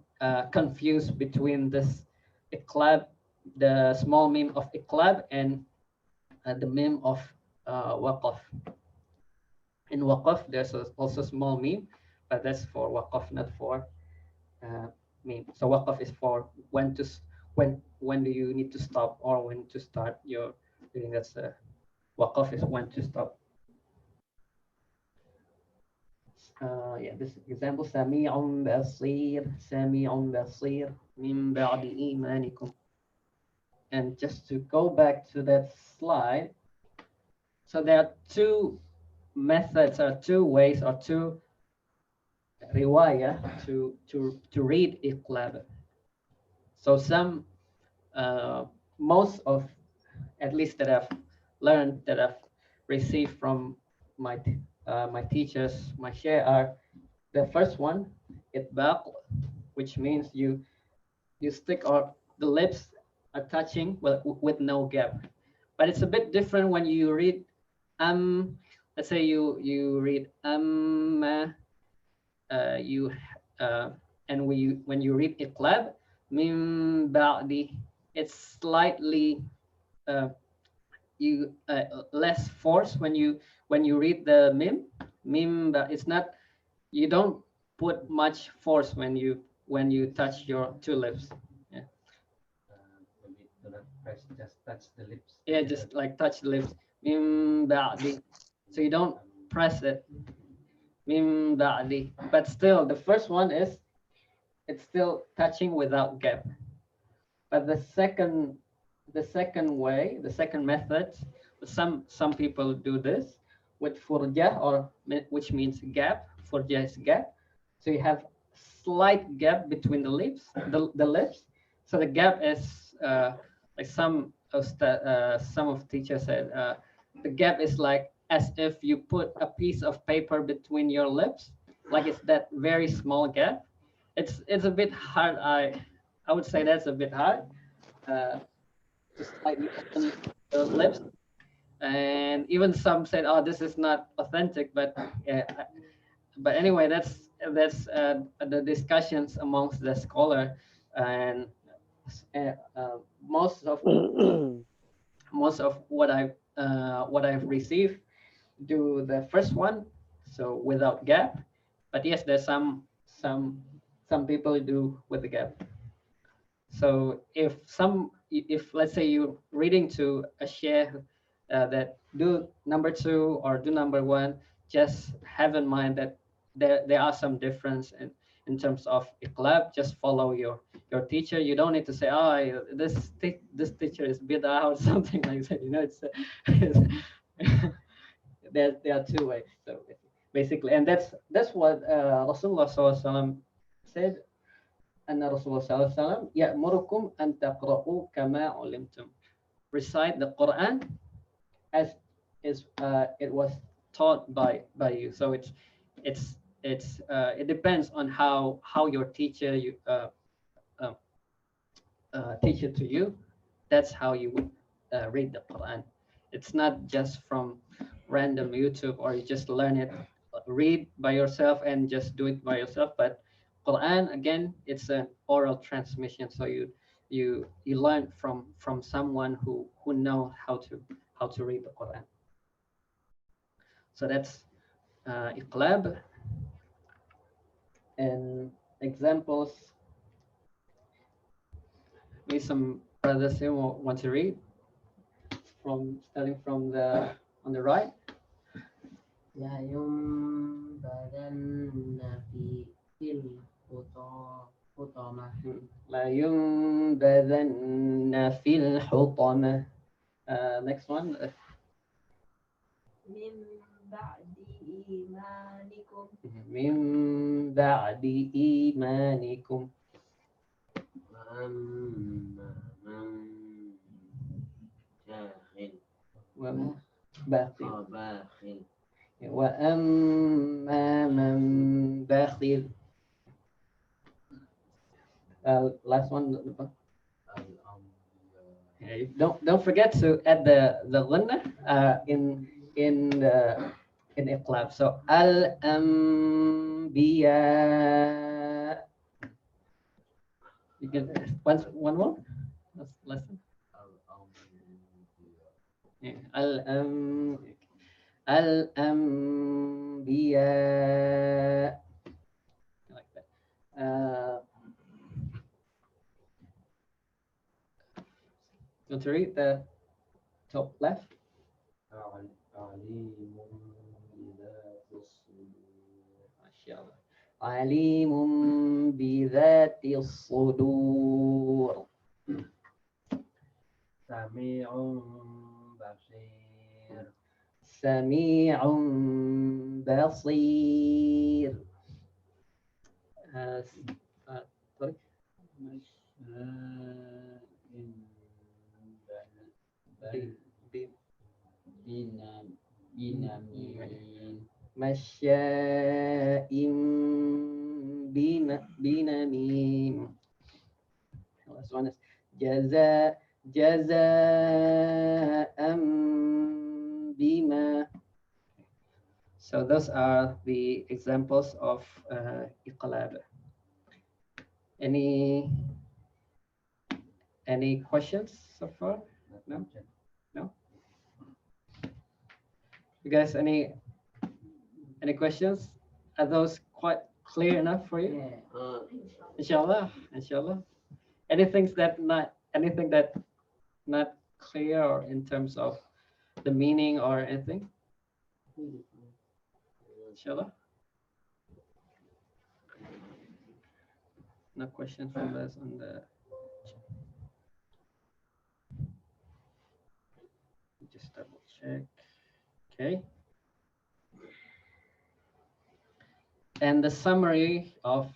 confuse between this iqlab, the small meme of iqlab, and the meme of waqaf. In waqaf, there's also small meme, but that's for waqaf, not for meme. So waqaf is for when do you need to stop or when to start your reading. That's waqaf is when to stop. Yeah, this example, Sami'un basir, Sami'un basir, min ba'di imanikum. And just to go back to that slide, so there are two methods or two ways or two riwayah to read Iqlab. So some, most of, at least that I've learned, that I've received from my my teachers, my share are the first one, itbaq, which means you stick or the lips are touching with no gap. But it's a bit different when you read let's say you read you and when you read iqlab min ba'di, it's slightly you less force when you read the mim, but it's not, you don't put much force when you touch your two lips. Yeah. Maybe do not press, just touch the lips. Yeah, just like touch the lips. Mim ba'di. So you don't press it. Mim ba'di. But still, the first one is it's still touching without gap. But the second way, the second method, some people do this with furjah, or which means gap. Furjah is gap. So you have slight gap between the lips, the lips. So the gap is like some of teachers said the gap is like as if you put a piece of paper between your lips, like it's that very small gap. It's a bit hard. I would say that's a bit hard. To slightly open the lips, and even some said, "Oh, this is not authentic." But but anyway, that's the discussions amongst the scholar, and most of what I've received do the first one, so without gap. But yes, there's some people do with the gap. So if let's say you're reading to a sheikh that do number two or do number one, just have in mind that there are some difference in terms of iqlab. Just follow your teacher. You don't need to say, oh, this teacher is bid'ah or something like that. You know, it's there are two ways. So basically. And that's what Rasulullah SAW said. أن رسول الله صلى الله عليه وسلم يأمركم أن تقرأوا كما علمتم. Recite the Quran as is it was taught by you. So it depends on how your teacher uh, teach it to you. That's how you would read the Quran. It's not just from random YouTube or you just learn it, read by yourself and just do it by yourself. But Quran again, it's an oral transmission. So you learn from someone who know how to read the Quran. So that's Iqlab and examples. Maybe some brothers here want to read from starting from the on the right. لا ينبذن في الحطمة لا ينبذن في الحطمة. Next one. من بعد إيمانكم من بعد إيمانكم. وأما من جاهل باخل. باخل وأما من باخل. Last one. Don't forget to add the Ghunnah in Iqlab. So al-anbiya. You can one more. Listen. Yeah. Al-anbiya. Like that. Want to read the top left? عليم بذات الصدور. سميع بصير. سميع بصير. Sorry. مشاء بنميم. Last one is جزاء بما. So those are the examples of Iqlab. Any questions so far? No? No? You guys, any questions? Are those quite clear enough for you? Inshallah. Anything that not clear or in terms of the meaning or anything? Inshallah. No question from us on the. Just double check. Okay. And the summary of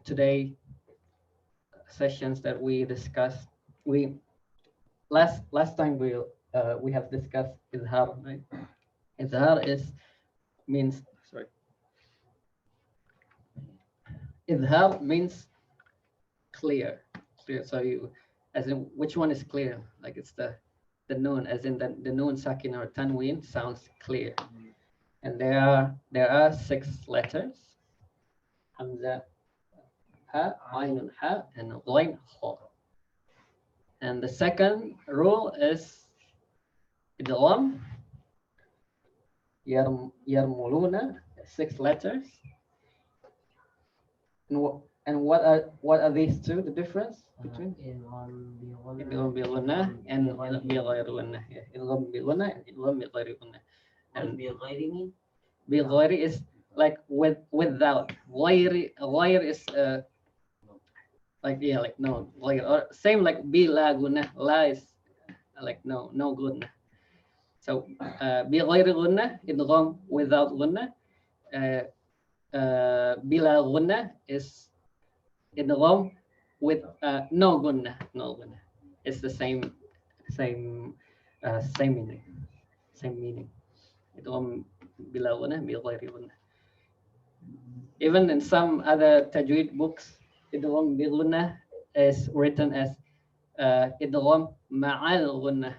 today sessions that we discussed. Last time we have discussed Idh-har, right? Idh-har means Idh-har means clear. So as in which one is clear? Like it's the noon, as in the noon sakin or tanween sounds clear. And there are 6 letters: Hamza, Ha, Ainun, Ha, and Ghain, Ha. And the second rule is Idgham, Yarmuluna, 6 letters. And what are these two? The difference between Idgham bi Ghunnah and Idgham bi Ghairi Ghunnah. Idgham bi Ghunnah and Idgham bi Ghairi Ghunnah. And bi Ghairi is like without. Ghair is like no. Ghair, or same like bi la Ghunnah. La is like no Ghunnah. So بغير غنة, idgham without غنة. Bila غنة is idgham with no غنة, no غنة. It's the same meaning, same meaning. Idgham bila غنة, بغير غنة. Even in some other tajweed books, idgham بغنة is written as idgham ma'al غنة.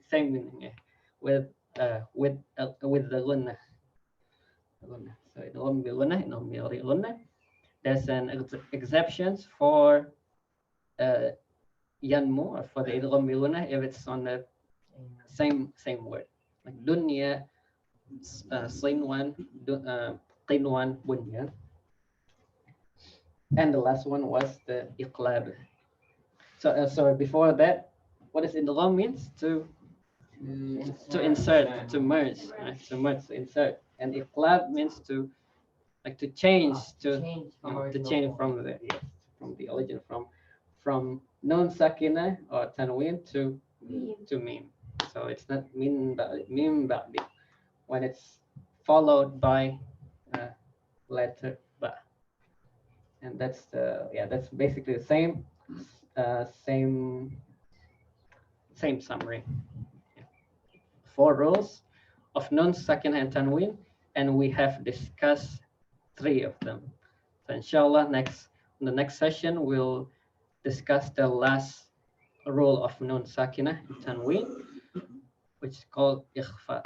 Same meaning, yeah. with the غنة. So idgham بغنة, idgham بغير غنة. There's an exceptions for yanmu, or for the idgham بغنة, if it's on the same word, like dunya, sinwan, qinwan, bunya. And the last one was the iqlab. So before that, what does idgham means? To insert, to merge, right? To merge, to insert. And iqlab means to change, to change from the origin, from non sakina or tanween to mim. So it's not mim ba'di when it's followed by letter ba. And that's basically the same summary. 4 rules of non sakina and tanween, and we have discussed 3 of them. So inshallah, in the next session, we'll discuss the last rule of nun sakina and tanween, which is called ikhfa.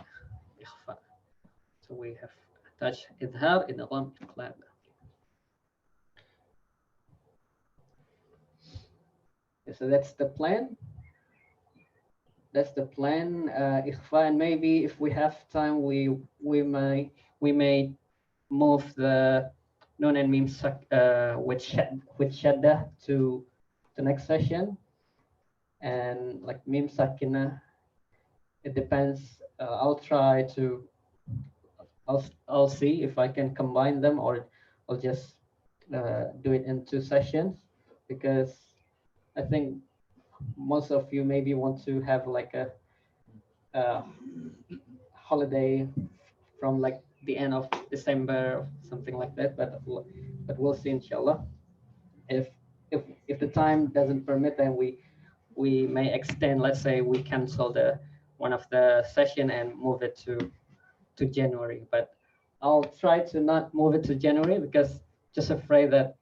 So we have touched idh-har, idgham, iqlab. So that's the plan. Ikhfa, and maybe if we have time, we may move the nun and mim with shadda to the next session, and like mim sakina, it depends. I'll see if I can combine them, or I'll just do it in 2 sessions, because I think most of you maybe want to have like a holiday from like the end of December or something like that, but we'll see, inshallah. If the time doesn't permit, then we may extend. Let's say we cancel one of the session and move it to January, but I'll try to not move it to January, because just afraid that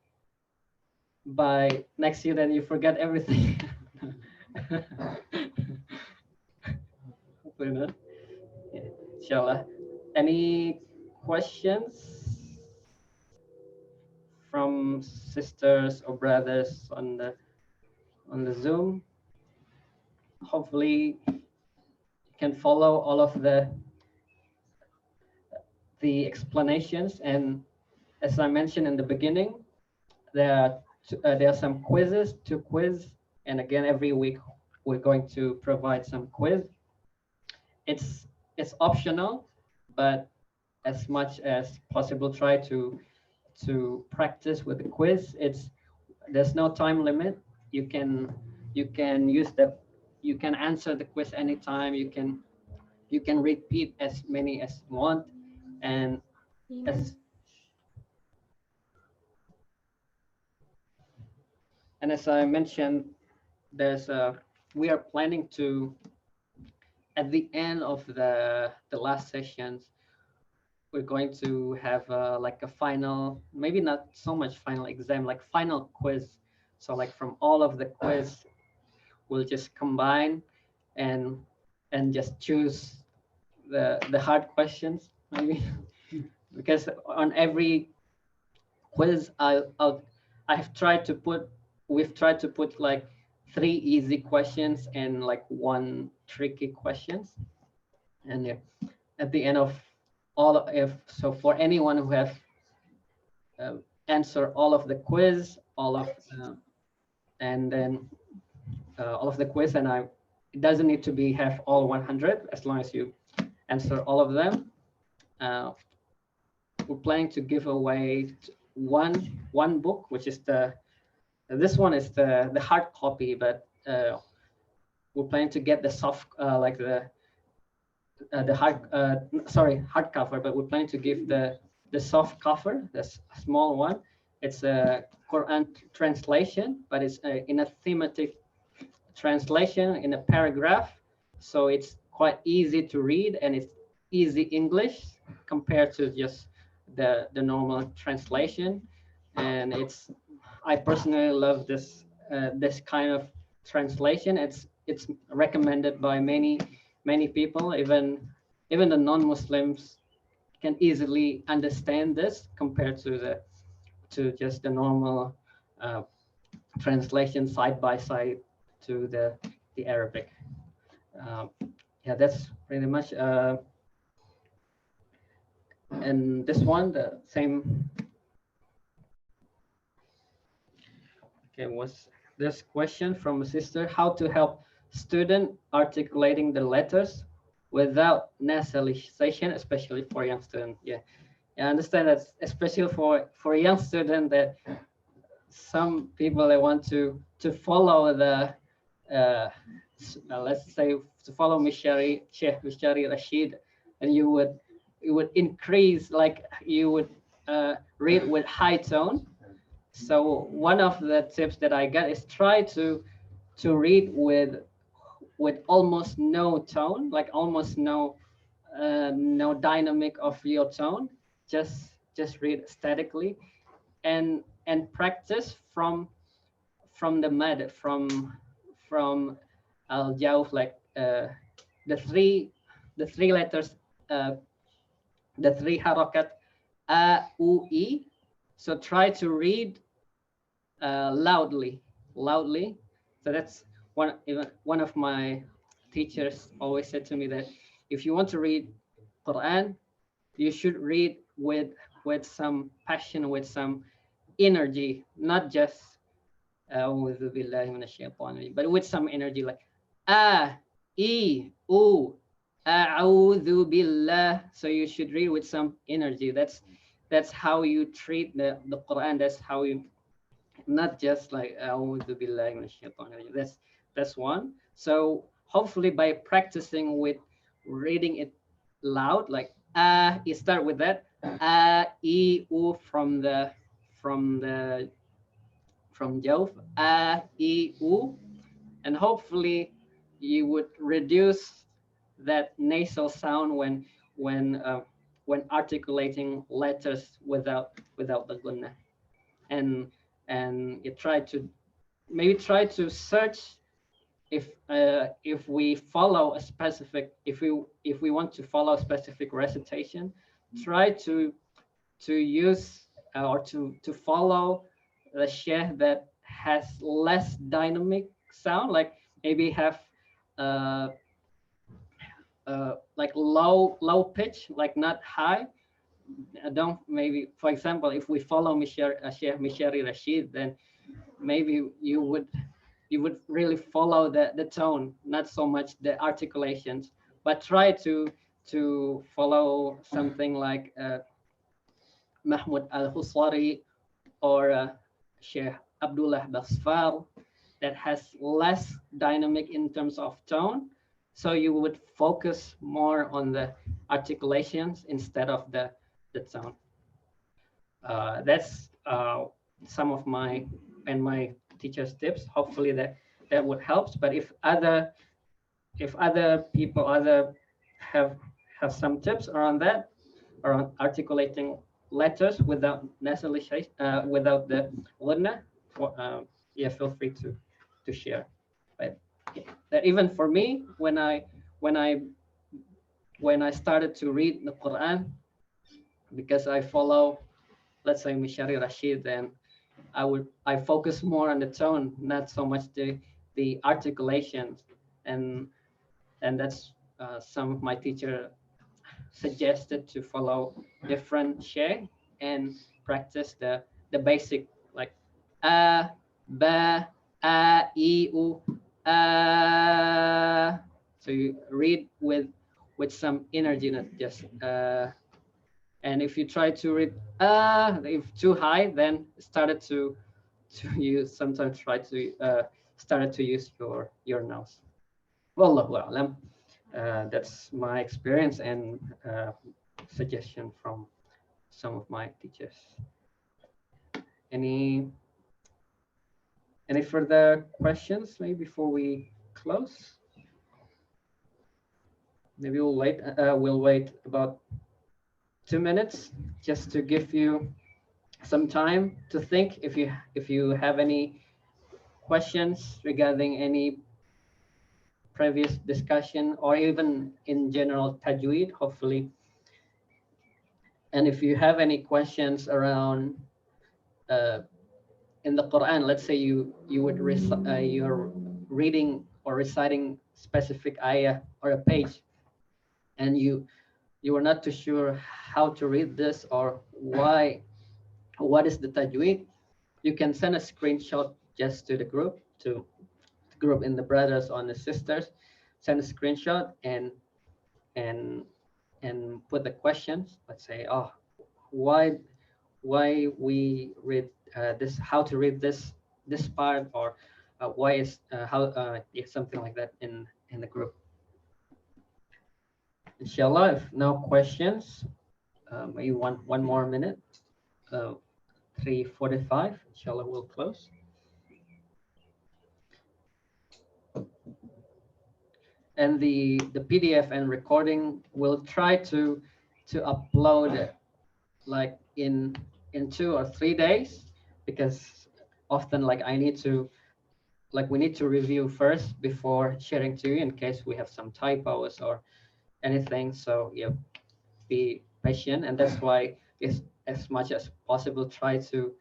by next year then you forget everything. Hopefully not. Yeah, inshallah. Any questions from sisters or brothers on the Zoom? Hopefully you can follow all of the explanations, and as I mentioned in the beginning, there are some quizzes to quiz, and again every week we're going to provide some quiz. It's optional, but as much as possible, try to practice with the quiz. There's no time limit. You can answer the quiz anytime. You can repeat as many as you want, and as I mentioned, we are planning to, at the end of the last sessions, we're going to have like a final, maybe not so much final exam, like final quiz. So like from all of the quiz, we'll just combine and just choose the hard questions, maybe. Because on every quiz, we've tried to put like 3 easy questions and like 1 tricky questions, and at the end of for anyone who have answered all of the quiz, and then all of the quiz, and it doesn't need to have all 100, as long as you answer all of them. We're planning to give away one book, which is this one is the hard copy, but we're planning to get the soft, like the hard cover, but we're planning to give the soft cover, the small one. It's a Quran translation, but it's in a thematic translation in a paragraph, so it's quite easy to read and it's easy English compared to just the normal translation. And I personally love this kind of translation. It's recommended by many people, even the non-Muslims can easily understand this compared to just the normal uh, translation side by side to the Arabic. Um, yeah, that's pretty much. And this one, the same. Okay, was this question from a sister: How to help student articulating the letters without nasalization, especially for young student? Yeah, I understand that, especially for a young student, that some people they want to follow the let's say to follow Sheikh Mishari Rashid, and you would increase, like you would read with high tone. So one of the tips that I got is try to read with almost no tone, like almost no dynamic of your tone. Just read statically, and practice from the mad, from al jawf, like the three letters, uh, the three harakat a u e. So try to read loudly. So that's one of my teachers always said to me that if you want to read Quran, you should read with some passion, with some energy, not just أعوذ بالله من الشيطان الرجيم, but with some energy, like ah, e, u, a'udhu billah. So you should read with some energy. That's how you treat the Quran. That's how you, not just like أعوذ بالله من الشيطان الرجيم. That's one. So hopefully by practicing with reading it loud, like you start with that e, u from Jove, e, u, and hopefully you would reduce that nasal sound when articulating letters without the Ghunnah. And you try to search if we follow a specific, if we want to follow a specific recitation, try to use or to follow the sheikh that has less dynamic sound, like maybe have uh, like low pitch, like not high. Don't, maybe for example, if we follow Sheikh Mishari Rashid, then maybe you would really follow the tone, not so much the articulations, but try to follow something like Mahmoud Al-Husari or Sheikh Abdullah Basfar, that has less dynamic in terms of tone. So you would focus more on the articulations instead of the tone. That's some of my teacher's tips. Hopefully that would help. But if other people have some tips around that, around articulating letters without nasalization, without the Ghunnah, yeah, feel free to share. But that even for me, when I when I started to read the Quran, because I follow, let's say, Mishari Rashid, then I focus more on the tone, not so much the articulations, and that's some of my teacher suggested to follow different share and practice the basic, like a, ba, a, e, u, so you read with some energy, not just and if you try to read if too high, then started to use, sometimes try to started to use your nose. Wallahu a'lam. That's my experience and suggestion from some of my teachers. Any any further questions maybe before we close? Maybe we'll wait about 2 minutes just to give you some time to think if you have any questions regarding any previous discussion or even in general tajweed, hopefully. And if you have any questions around uh, in the Quran, let's say you're reading or reciting specific ayah or a page, and you are not too sure how to read this or what is the tajweed, you can send a screenshot just to the group in the brothers or the sisters, send a screenshot and and put the questions. Let's say, oh, why we read this, how to read this part, or why is how yeah, something like that in the group. Inshallah, if no questions, maybe one more minute. 3:45. Inshallah, we'll close. And the PDF and recording we'll try to upload it like in 2 or 3 days, because often like I need to like we need to review first before sharing to you in case we have some typos or anything. So yeah, be patient, and that's why it's as much as possible try to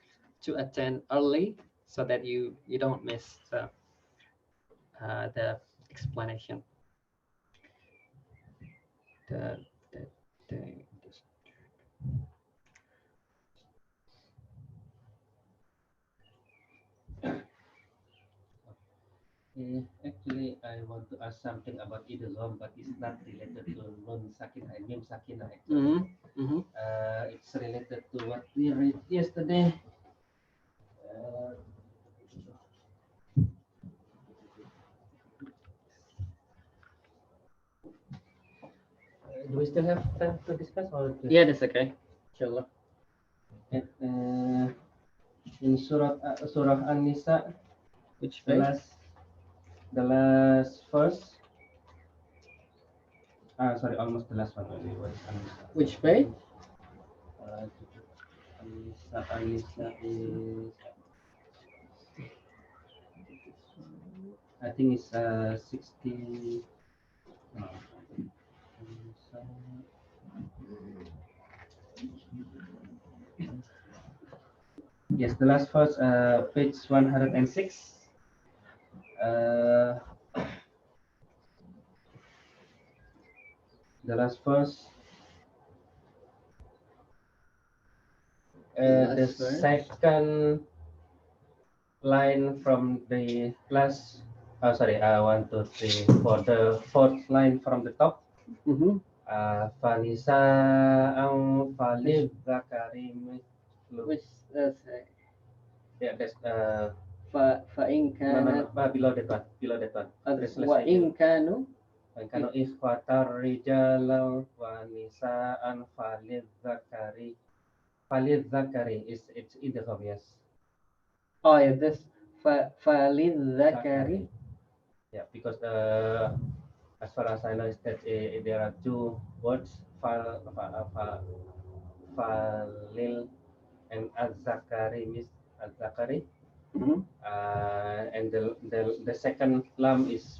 attend early so that you don't miss the explanation. The, the, the, Actually, I want to ask something about Idgham, but it's not related to Nun Sakinah and Mim Sakinah. Actually, it's related to what we read yesterday. Uh, do we still have time to discuss, or Yeah, that's okay. Inshallah. uh, in Surah An-Nisa, Which the page? last verse? Sorry, almost the last one. Only was An-Nisa. Which page? An-Nisa is, I think it's 60. No. Yes, the last verse, page 106. The last verse. The Last verse. second line from the last. Oh, sorry. 1, 2, 3, 4. The fourth line from the top. Fanisa ang falid zakari mislu. Which Yeah, that's fa in kana below that one. Below that one. wa in kanu Kano ikhwatar rijalau wa nisaan falid zakari. Falid zakari is it's idgham, yes. oh yeah, this fa lil zakari. Yeah, because as far as I know is that there are two words, falil and az-zakari, means az-zakari. And the second lam is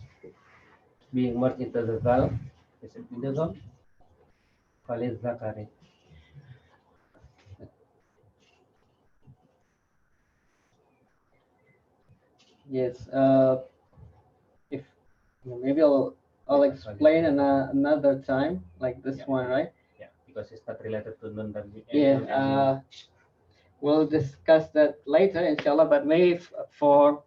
being merged into the zal. Is it idgham? Falil zakari. Yes. If maybe I'll explain another time like this one, right? Yeah, because it's not related to nun dan Yeah. We'll discuss that later, inshallah. But maybe for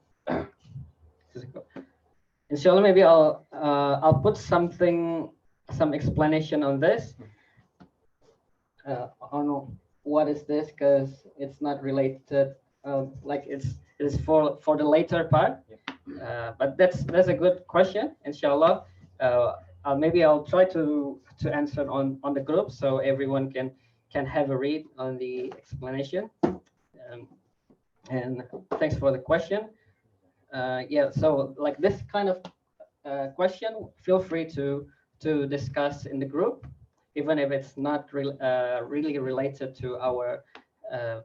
inshallah, maybe I'll put some explanation on this. I don't know what is this because it's not related. Like it is for the later part. But that's a good question. Inshallah, maybe I'll try to answer on the group so everyone can have a read on the explanation. And thanks for the question. Yeah, so like this kind of question, feel free to discuss in the group, even if it's not really related uh,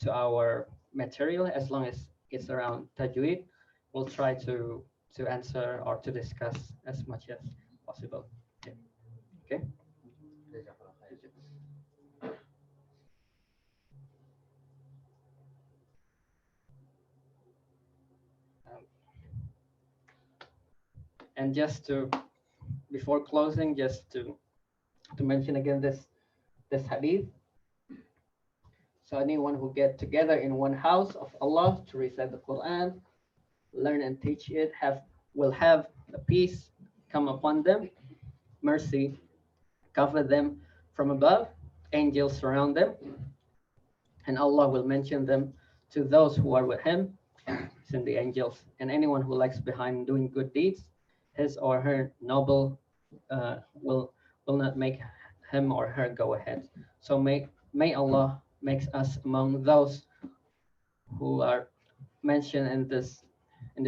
to our material. As long as it's around tajweed, we'll try to answer or to discuss as much as possible. Yeah. Okay. Um, and just to before closing, just to mention again this hadith. So anyone who get together in one house of Allah to recite the Quran, learn and teach it, will have the peace come upon them, mercy cover them from above, angels surround them, and Allah will mention them to those who are with Him, and the angels, and anyone who lags behind doing good deeds, his or her noble will not make him or her go ahead. So may Allah makes us among those who are mentioned in this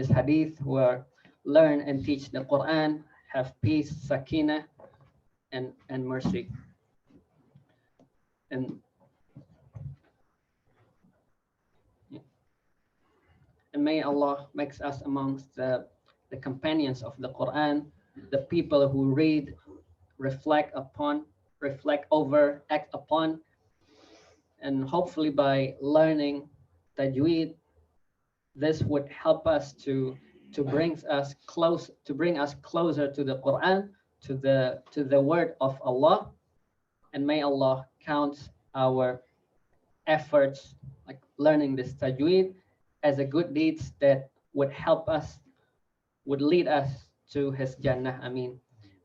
hadith, who are learn and teach the Quran, have peace, sakina, and mercy. And may Allah makes us amongst the companions of the Quran, the people who read, reflect over, act upon, and hopefully by learning tajweed, this would help us to bring us closer to the Quran, to the word of Allah, and may Allah count our efforts like learning this tajweed as a good deeds that would help us, would lead us to His Jannah. I mean,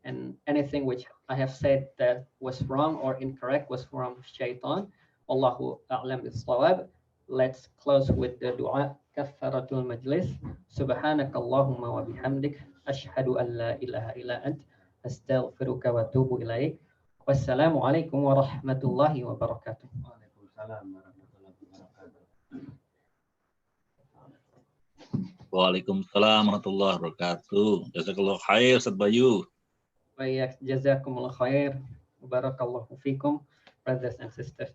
and anything which I have said that was wrong or incorrect was from Shaitan. Allahu a'lam bis-shawab. Let's close with the dua kafaratul majlis. Subhanaka Allahumma wa bihamdik ashhadu an la ilaha illa ant astaghfiruka wa atubu ilaik. Wassalamu alaikum warahmatullahi wabarakatuh. Waalaikumsalam warahmatullahi wabarakatuh. Jazakallah khair, Ustaz Bayu. Wa jazakumullah khair. Barakallahu fikum, brothers and sisters.